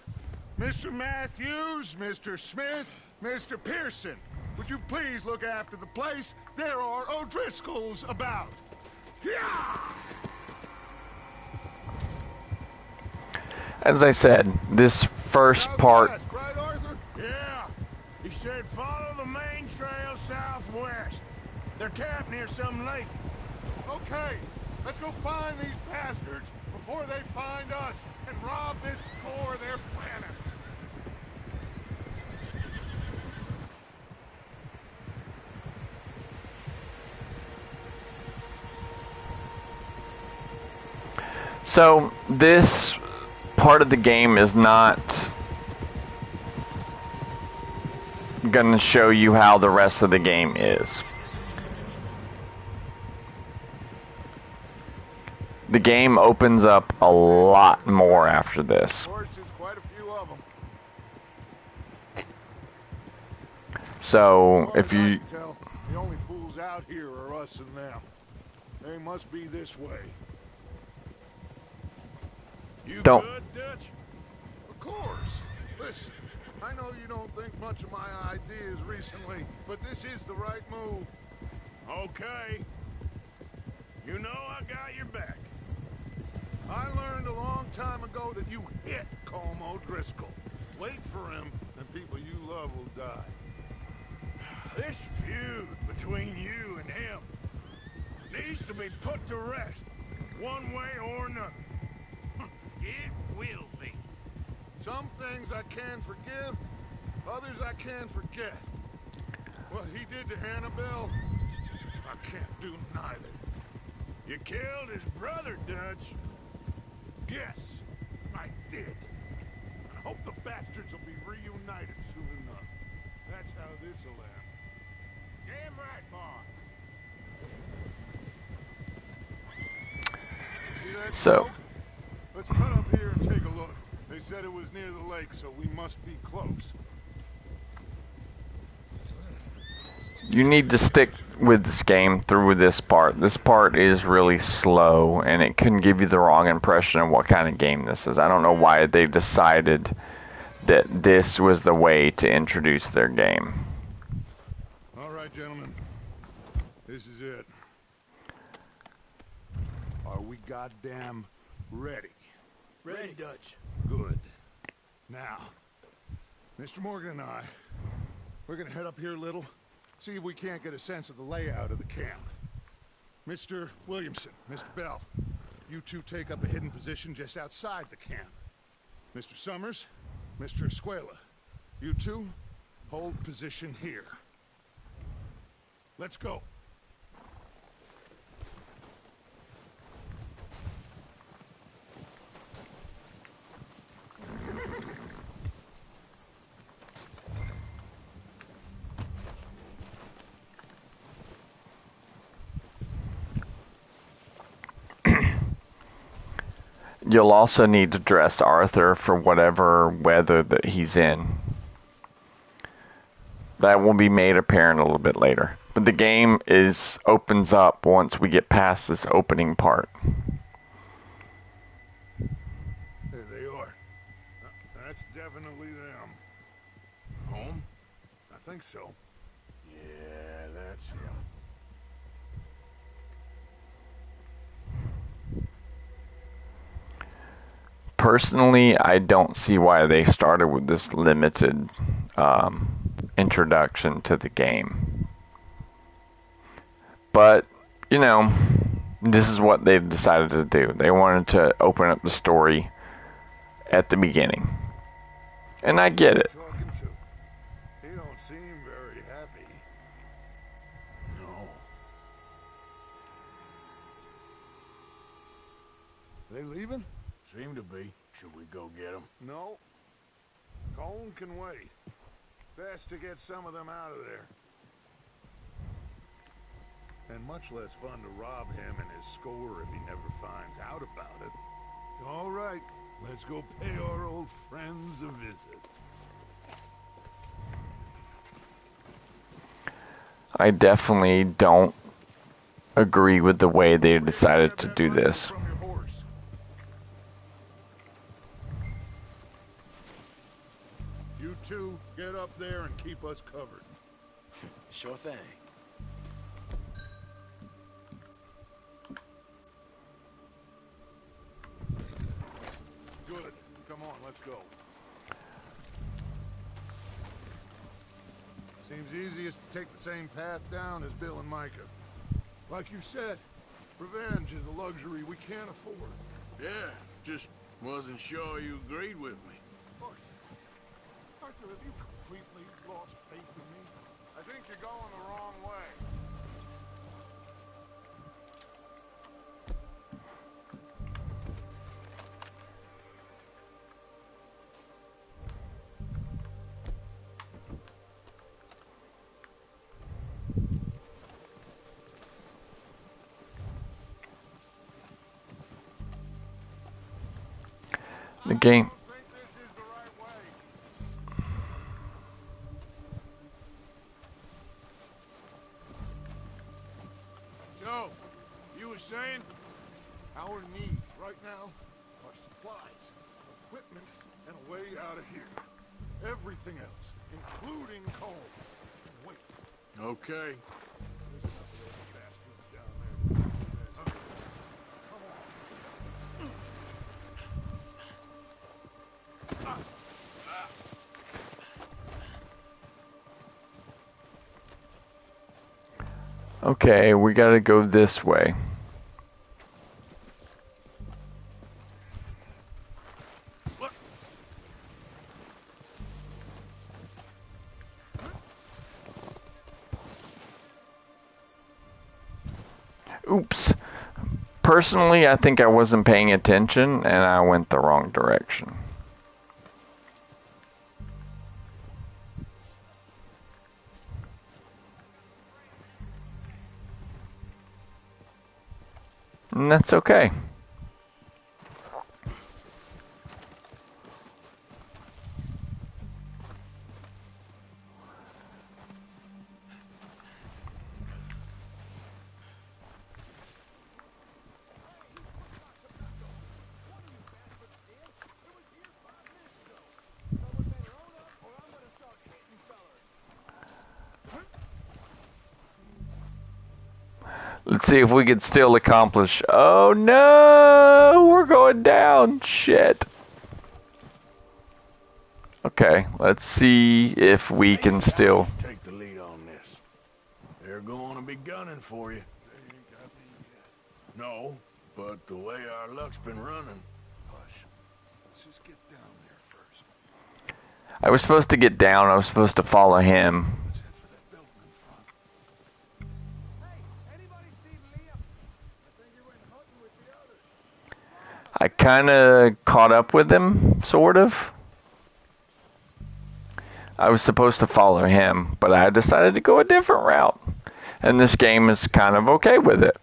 Mr. Matthews, Mr. Smith, Mr. Pearson, would you please look after the place? There are O'Driscolls about. Yeah! As I said, this first part... Right, Arthur? Yeah. He said follow the main trail southwest. They're camped near some lake. Okay, let's go find these bastards before they find us and rob this score they're planning. So, this part of the game is not going to show you how the rest of the game is. The game opens up a lot more after this. Horses, quite a few of them. So, if you... Tell, the only fools out here are us and them. They must be this way. You Don't. good, Dutch? Of course. Listen, I know you don't think much of my ideas recently, but this is the right move. Okay. You know I got your back. I learned a long time ago that you hit Colm O'Driscoll. Wait for him, and people you love will die. This feud between you and him needs to be put to rest, one way or another. It will be. Some things I can forgive, others I can forget. What he did to Annabelle, I can't do neither. You killed his brother, Dutch. Yes, I did. I hope the bastards will be reunited soon enough. That's how this'll end. Damn right, boss. See that So... smoke? Let's cut up here and take a look. They said it was near the lake, so we must be close. You need to stick with this game through this part. This part is really slow, and it can give you the wrong impression of what kind of game this is. I don't know why they decided that this was the way to introduce their game. All right, gentlemen. This is it. Are we goddamn ready? Ready, Dutch. Good. Now, Mr. Morgan and I, we're gonna head up here a little, see if we can't get a sense of the layout of the camp. Mr. Williamson, Mr. Bell, you two take up a hidden position just outside the camp. Mr. Summers, Mr. Escuela, you two hold position here. Let's go. You'll also need to dress Arthur for whatever weather that he's in. That will be made apparent a little bit later. But the game opens up once we get past this opening part. There they are. That's definitely them. Home? I think so. Yeah, that's him. Personally, I don't see why they started with this limited introduction to the game. But, you know, this is what they've decided to do. They wanted to open up the story at the beginning. And I get it. He don't seem very happy. No. They leaving? Seem to be. Should we go get them? No. Colin can wait. Best to get some of them out of there. And much less fun to rob him and his score if he never finds out about it. All right, let's go pay our old friends a visit. I definitely don't agree with the way they decided to do this. You two, get up there and keep us covered. Sure thing. Good. Come on, let's go. Seems easiest to take the same path down as Bill and Micah. Like you said, revenge is a luxury we can't afford. Yeah, just wasn't sure you agreed with me. Arthur, have you completely lost faith in me? I think you're going the wrong way. The game. So, you were saying? Our needs right now are supplies, equipment, and a way out of here. Everything else, including coal. Wait. Okay. Okay, we gotta go this way. Oops. Personally, I think I wasn't paying attention and I went the wrong direction. And that's okay. Let's see if we can still accomplish. Oh no! We're going down! Shit. Okay, let's see if we can still. Take the lead on this. They're going to be gunning for you. No, but the way our luck's been running. Hush. Let's just get down there first. I was supposed to get down. I was supposed to follow him. I kind of caught up with him, sort of. I was supposed to follow him, but I decided to go a different route. And this game is kind of okay with it.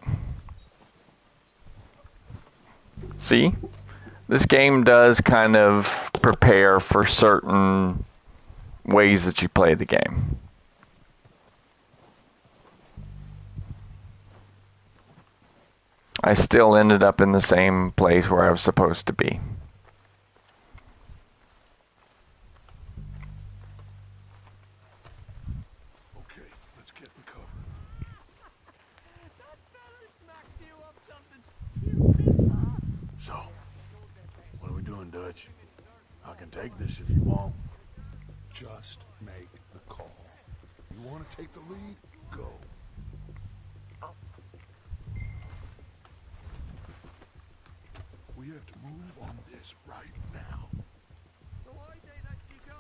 See? This game does kind of prepare for certain ways that you play the game. I still ended up in the same place where I was supposed to be. Okay, let's get in cover. So, what are we doing, Dutch? I can take this if you want. Just make the call. You want to take the lead? Go. We have to move on this right now. So why they let you go?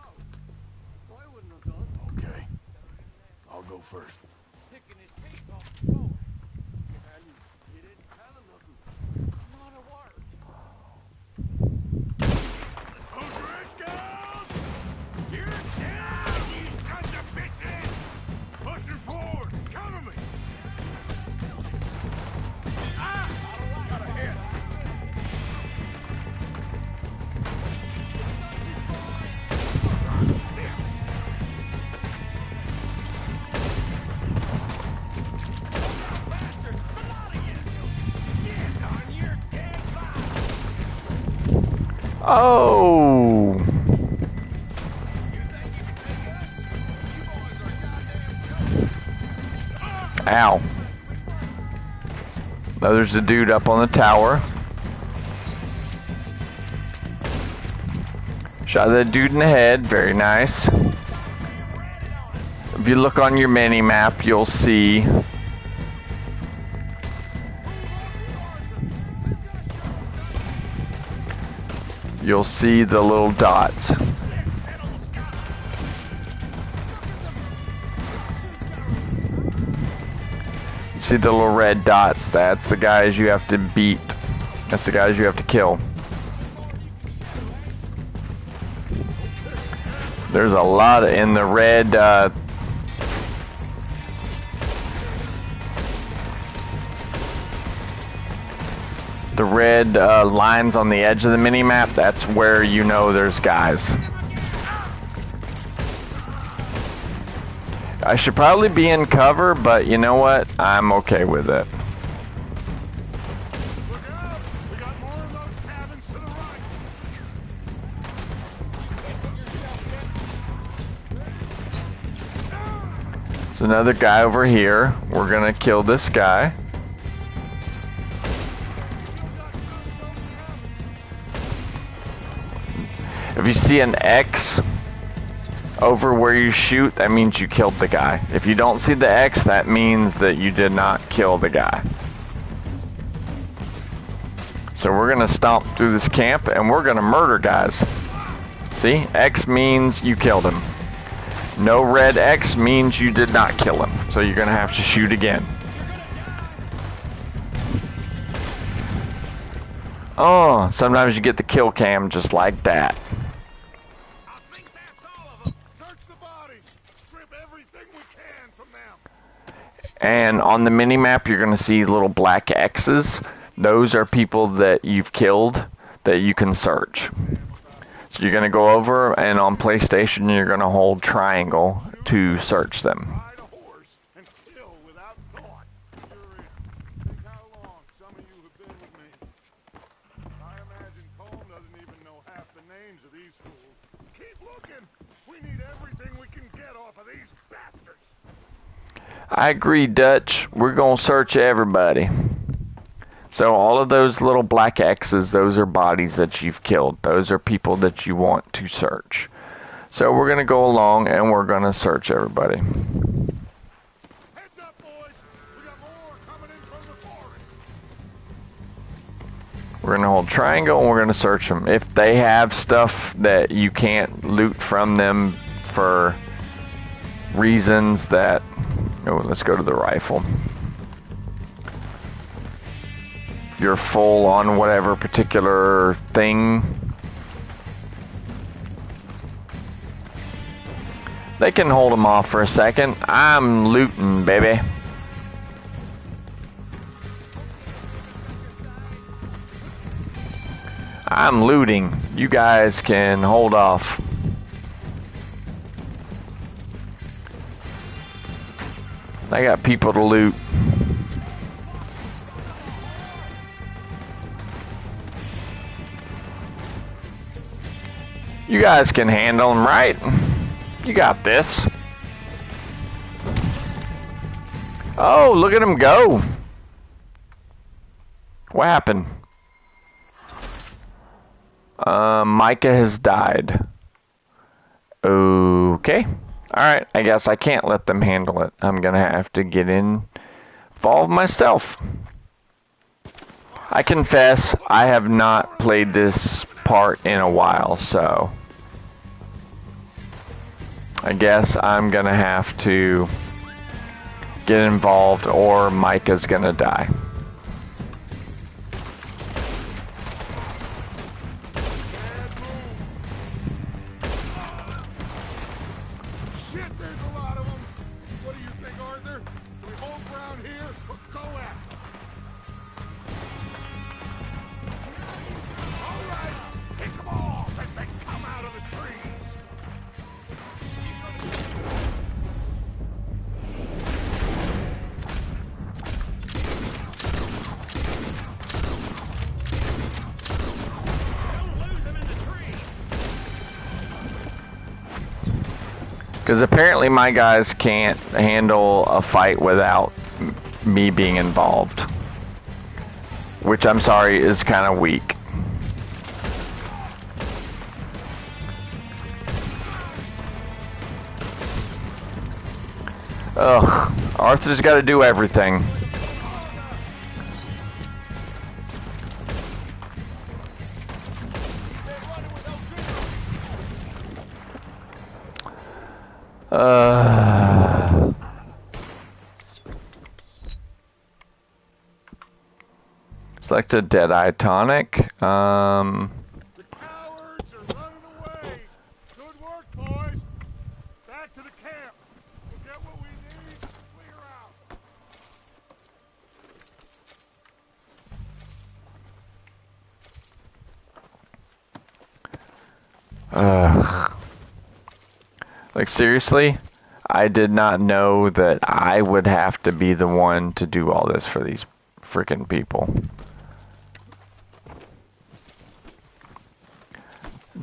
I wouldn't have done. Okay. I'll go first. Picking his teeth off the floor. And you didn't tell him nothing. Not a word. Oh! Ow. Now there's a dude up on the tower. Shot that dude in the head. Very nice. If you look on your mini-map, you'll see the little dots. See the little red dots? That's the guys you have to beat. That's the guys you have to kill. There's a lot in the red. The red lines on the edge of the mini-map, that's where you know there's guys. I should probably be in cover, but you know what? I'm okay with it. Look out! We got more of those cabins to the right. There's another guy over here. We're gonna kill this guy. If you see an X over where you shoot, that means you killed the guy. If you don't see the X, that means that you did not kill the guy. So we're gonna stomp through this camp and we're gonna murder guys. See, X means you killed him. No red X means you did not kill him. So you're gonna have to shoot again. Oh, sometimes you get the kill cam just like that. And on the mini-map, you're going to see little black X's. Those are people that you've killed that you can search. So you're going to go over, and on PlayStation, you're going to hold triangle to search them. I agree, Dutch. We're going to search everybody. So all of those little black X's, those are bodies that you've killed. Those are people that you want to search. So we're going to go along and we're going to search everybody. Heads up, boys. We got more coming in from the forest. We're going to hold triangle and we're going to search them. If they have stuff that you can't loot from them for reasons that... Oh, let's go to the rifle. You're full on whatever particular thing. They can hold them off for a second. I'm looting, baby. I'm looting. You guys can hold off. I got people to loot. You guys can handle them, right? You got this. Oh, look at him go. What happened? Micah has died. Okay. Alright, I guess I can't let them handle it. I'm gonna have to get involved myself. I confess, I have not played this part in a while, so I guess I'm gonna have to get involved or Micah's gonna die. Because apparently my guys can't handle a fight without me being involved. Which, I'm sorry, is kind of weak. Ugh, Arthur's got to do everything. Select a Deadeye tonic. The cowards are running away. Good work, boys. Back to the camp. We'll get what we need to clear out. Like, seriously? I did not know that I would have to be the one to do all this for these freaking people.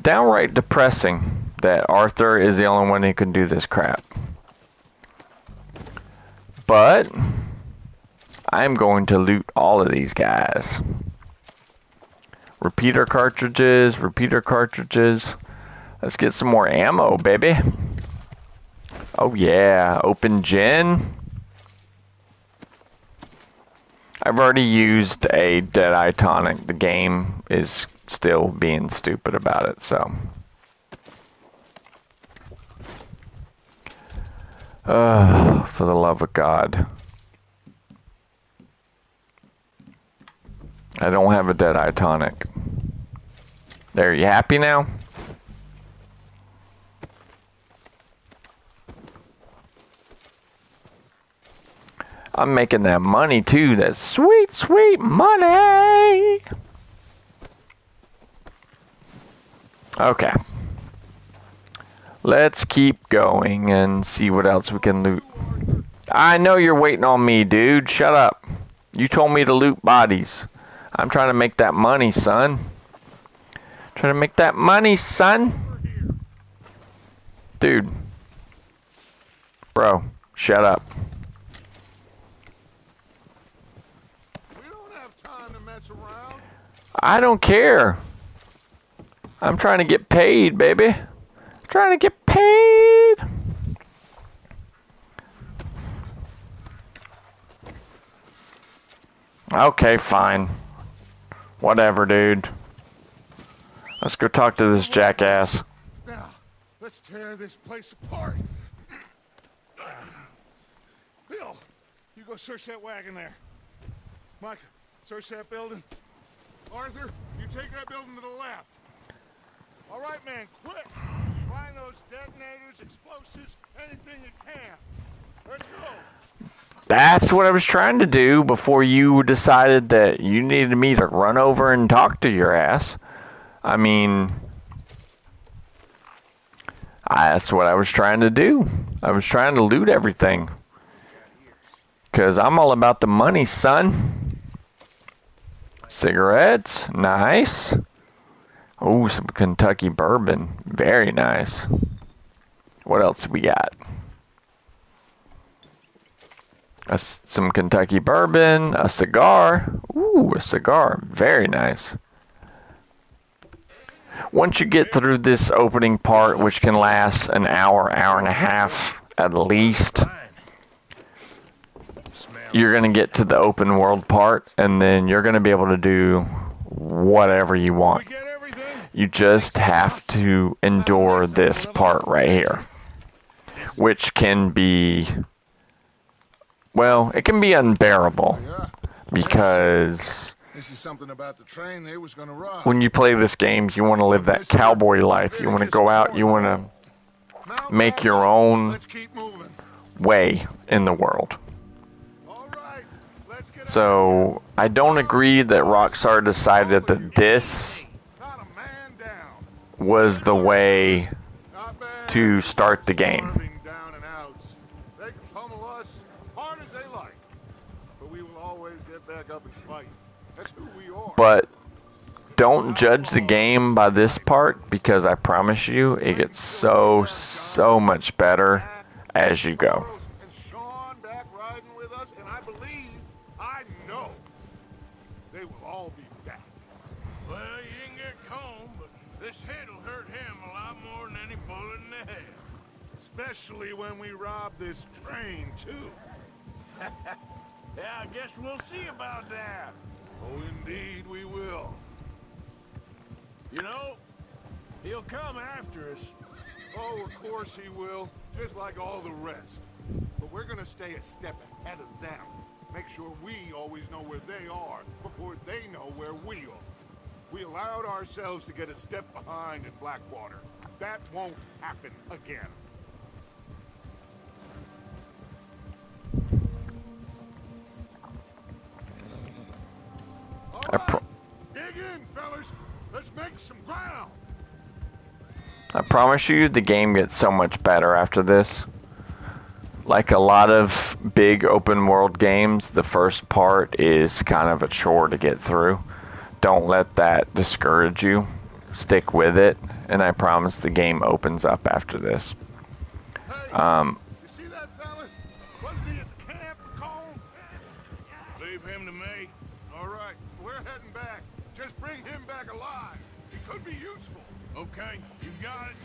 Downright depressing that Arthur is the only one who can do this crap. But I'm going to loot all of these guys. Repeater cartridges, repeater cartridges. Let's get some more ammo, baby. Oh yeah, open gen. I've already used a Deadeye tonic. The game is still being stupid about it, so. For the love of God. I don't have a Deadeye tonic. There, you happy now? I'm making that money too, that sweet, sweet money! Okay. Let's keep going and see what else we can loot. I know you're waiting on me, dude. Shut up. You told me to loot bodies. I'm trying to make that money, son. Trying to make that money, son. Dude. Bro, shut up. We don't have time to mess around. I don't care. I'm trying to get paid, baby. I'm trying to get paid. Okay, fine. Whatever, dude. Let's go talk to this jackass. Now, let's tear this place apart. Bill, you go search that wagon there. Mike, search that building. Arthur, you take that building to the left. All right, man, quick. Find those detonators, explosives, anything you can. Let's go. That's what I was trying to do before you decided that you needed me to run over and talk to your ass. I mean, that's what I was trying to do. I was trying to loot everything. Because I'm all about the money, son. Cigarettes, nice. Oh, some Kentucky bourbon, very nice. What else we got? Some Kentucky bourbon, a cigar. Ooh, a cigar, very nice. Once you get through this opening part, which can last an hour, hour and a half at least, you're going to get to the open world part, and then you're going to be able to do whatever you want. You just have to endure this part right here, which can be, well, it can be unbearable, because This is something about the train they was gonna rob. when you play this game, you want to live that cowboy life. You want to go out, you want to make your own way in the world. So, I don't agree that Rockstar decided that this was the way to start the game. They can pummel us hard as they like, but we will always get back up and fight. That's who we are. But don't judge the game by this part, because I promise you it gets so much better as you go. And Sean back riding with us, and I believe, I know, they will all be back. Well, you didn't get Combe, but this hit'll hurt him a lot more than any bullet in the head. Especially when we rob this train, too. Yeah, I guess we'll see about that. Oh, indeed we will. You know, he'll come after us. Oh, of course he will, just like all the rest. But we're gonna stay a step ahead of them. Make sure we always know where they are before they know where we are. We allowed ourselves to get a step behind in Blackwater. That won't happen again. Dig in, fellas. Let's make some ground. I promise you, the game gets so much better after this. Like a lot of big open world games, the first part is kind of a chore to get through. Don't let that discourage you. Stick with it, and I promise the game opens up after this. You see that fella? Wasn't he at the camp, Colm? Leave him to me. All right, we're heading back. Just bring him back alive. He could be useful. Okay, you got it.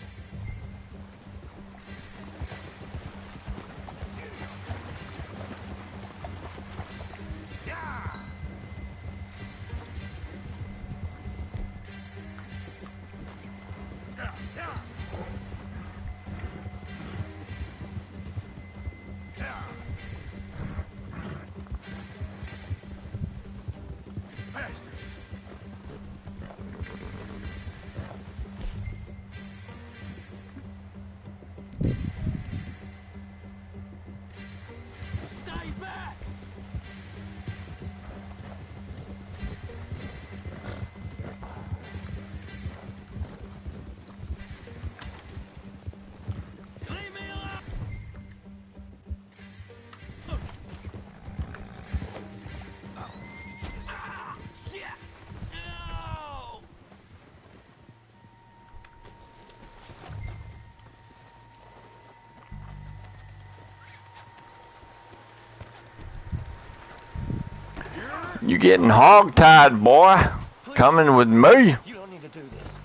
You getting hog-tied, boy. Coming with me. You don't need to do this.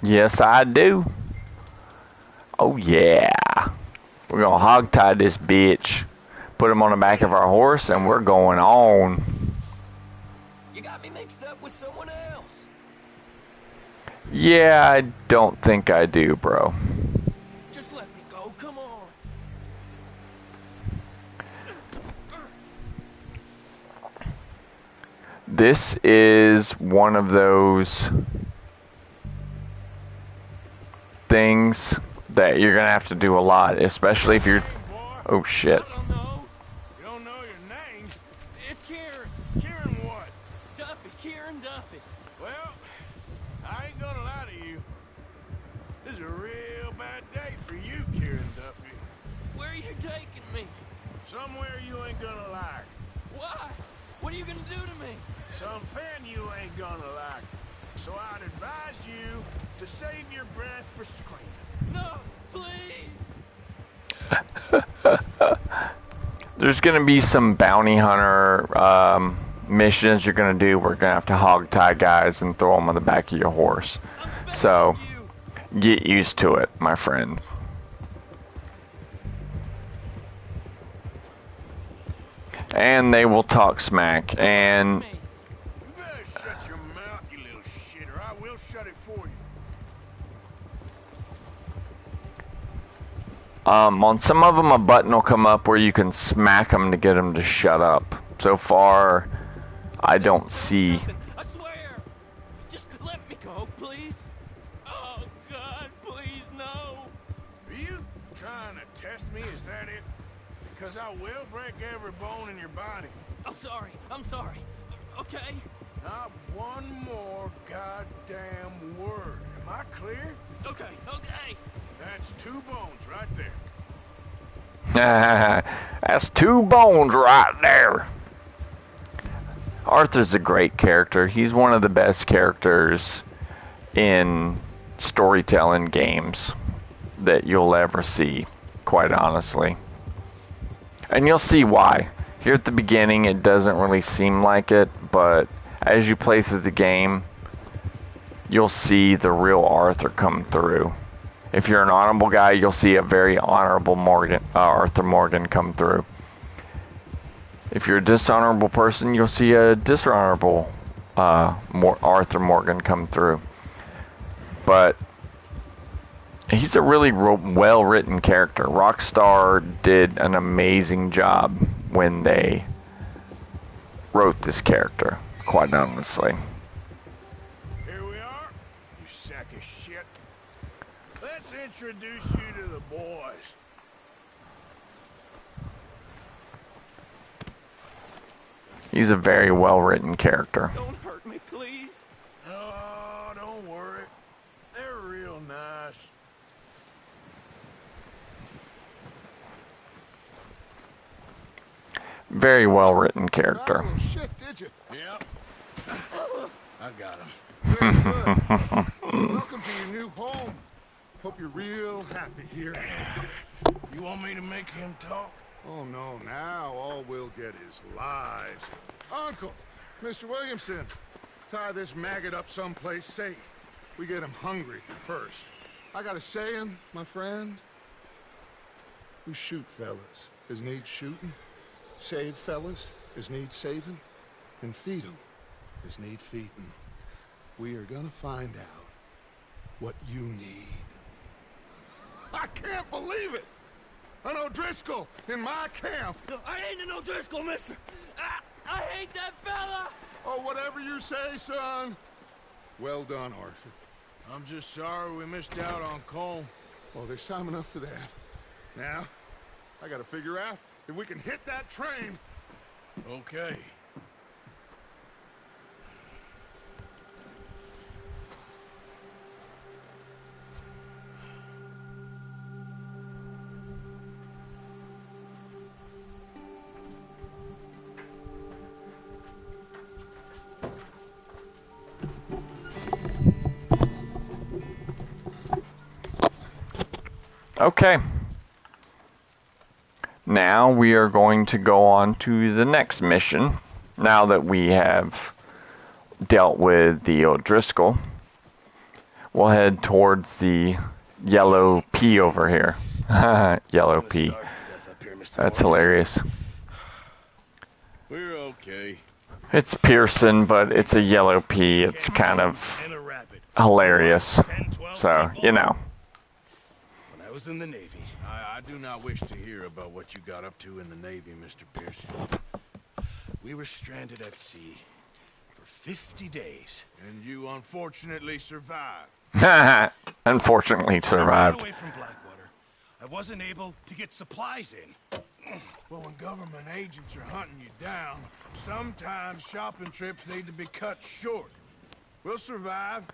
Yes, I do. Oh, yeah. We're going to hog-tie this bitch. Put him on the back of our horse, and we're going on. You got me mixed up with someone else. Yeah, I don't think I do, bro. Just let me go. Come on. This is one of those things that you're going to have to do a lot, especially if you're... Oh, shit. I don't know. You don't know your name? It's Kieran. Kieran what? Duffy. Kieran Duffy. Well, I ain't gonna lie to you. This is a real bad day for you, Kieran Duffy. Where are you taking me? Somewhere you ain't gonna like. Why? What are you gonna do to me? Something you ain't gonna like. So I'd advise you to save your breath for screaming. No, please. There's going to be some bounty hunter missions you're going to do. We're going to have to hog-tie guys and throw them on the back of your horse. So, get used to it, my friend. And they will talk smack, and... You better shut your mouth, you little shitter. I will shut it for you. On some of them, a button will come up where you can smack them to get them to shut up. So far, I don't see... I swear. Just let me go, please. Oh, God, please, no. Are you trying to test me? Is that it? Because I will break every bone in your body. I'm sorry. I'm sorry. Okay? Not one more goddamn word. Am I clear? Okay, okay. That's 2 bones right there. That's 2 bones right there. Arthur's a great character. He's one of the best characters in storytelling games that you'll ever see, quite honestly. And you'll see why. Here at the beginning, it doesn't really seem like it, but as you play through the game, you'll see the real Arthur come through. If you're an honorable guy, you'll see a very honorable Arthur Morgan come through. If you're a dishonorable person, you'll see a dishonorable Arthur Morgan come through. But he's a really well-written character. Rockstar did an amazing job when they wrote this character, quite honestly. Here we are, you sack of shit. Let's introduce you to the boys. He's a very well-written character. Don't hurt me, please. Oh, don't worry. They're real nice. Very well-written character. Oh, shit, did you? Yep. I got him. Welcome to your new home. Hope you're real happy here. You want me to make him talk? Oh, no, now all we'll get is lies. Uncle, Mr. Williamson, tie this maggot up someplace safe. We get him hungry first. I got a saying, my friend. We shoot fellas as need shooting, save fellas as need saving, and feed 'em as need feeding. We are gonna find out what you need. I can't believe it! An O'Driscoll in my camp! I ain't an O'Driscoll, mister! I hate that fella! Oh, whatever you say, son. Well done, Arthur. I'm just sorry we missed out on Cole. Oh, there's time enough for that. Now, I gotta figure out if we can hit that train. Okay. Okay. Now we are going to go on to the next mission. Now that we have dealt with the O'Driscoll, we'll head towards the yellow P over here. Yellow P. That's hilarious. We're okay. It's Pearson, but it's a yellow P. It's kind of hilarious. So, you know. When I was in the Navy, I do not wish to hear about what you got up to in the Navy, Mr. Pearson. We were stranded at sea for 50 days. And you unfortunately survived. Unfortunately survived. I ran away from Blackwater. I wasn't able to get supplies in. Well, when government agents are hunting you down, sometimes shopping trips need to be cut short. We'll survive.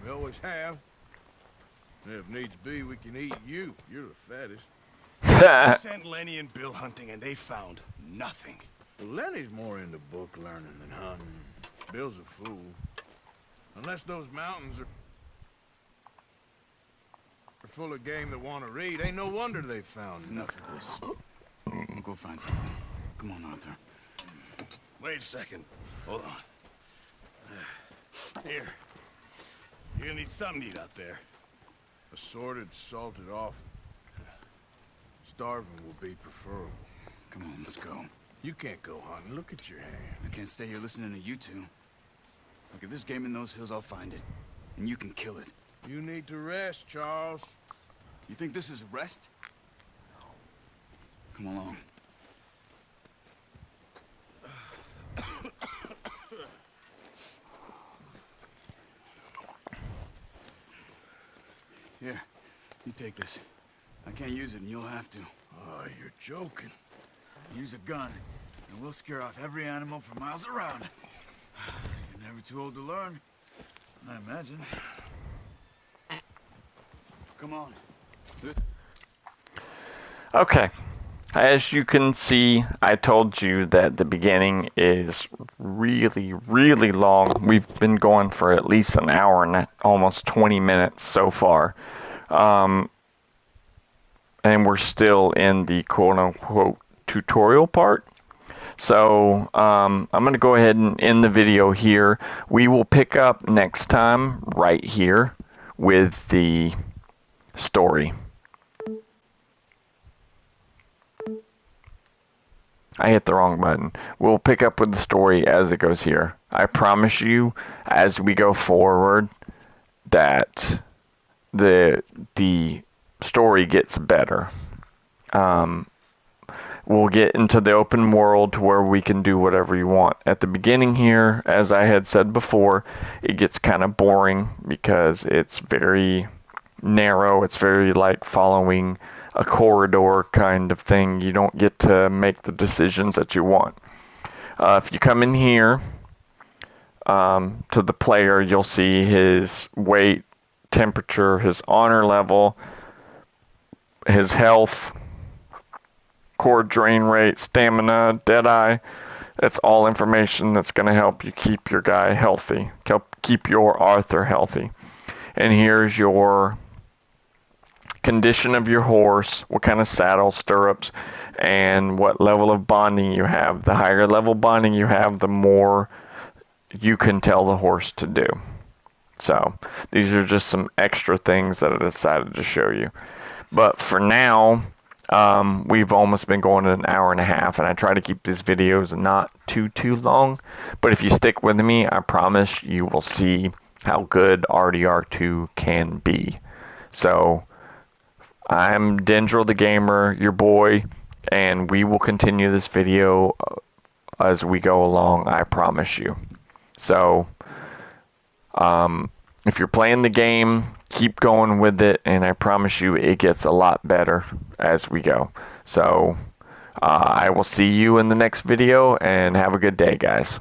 We always have. If needs be, we can eat you. You're the fattest. I sent Lenny and Bill hunting, and they found nothing. Well, Lenny's more into book learning than hunting. Bill's a fool. Unless those mountains are full of game that want to read, ain't no wonder they found enough of this. We'll go find something. Come on, Arthur. Wait a second. Hold on. Here. You're gonna need something to eat out there. Assorted, salted off. Starving will be preferable. Come on, let's go. You can't go hunting. Look at your hand. I can't stay here listening to you two. Look, if there's game in those hills, I'll find it. And you can kill it. You need to rest, Charles. You think this is rest? Come along. Here, you take this. I can't use it, and you'll have to. Oh, you're joking. Use a gun, and we'll scare off every animal for miles around. You're never too old to learn, I imagine. Come on. Okay. As you can see, I told you that the beginning is really, really long. We've been going for at least an hour and almost 20 minutes so far. And we're still in the quote-unquote tutorial part. So I'm going to go ahead and end the video here. We will pick up next time right here with the story. I hit the wrong button. We'll pick up with the story as it goes here. I promise you, as we go forward, that the story gets better. We'll get into the open world to where we can do whatever you want. At the beginning here, as I had said before, it gets kind of boring because it's very narrow. It's very like following a corridor kind of thing. You don't get to make the decisions that you want. If you come in here to the player, you'll see his weight, temperature, his honor level, his health, core drain rate, stamina, deadeye. That's all information that's going to help you keep your guy healthy, keep your Arthur healthy. And here's your condition of your horse, what kind of saddle, stirrups, and what level of bonding you have. The higher level bonding you have, the more you can tell the horse to do. So these are just some extra things that I decided to show you. But for now, we've almost been going an hour and a half, and I try to keep these videos not too long. But if you stick with me, I promise you will see how good RDR2 can be. So I'm Dendril the Gamer, your boy, and we will continue this video as we go along, I promise you. So, if you're playing the game, keep going with it, and I promise you it gets a lot better as we go. So, I will see you in the next video, and have a good day, guys.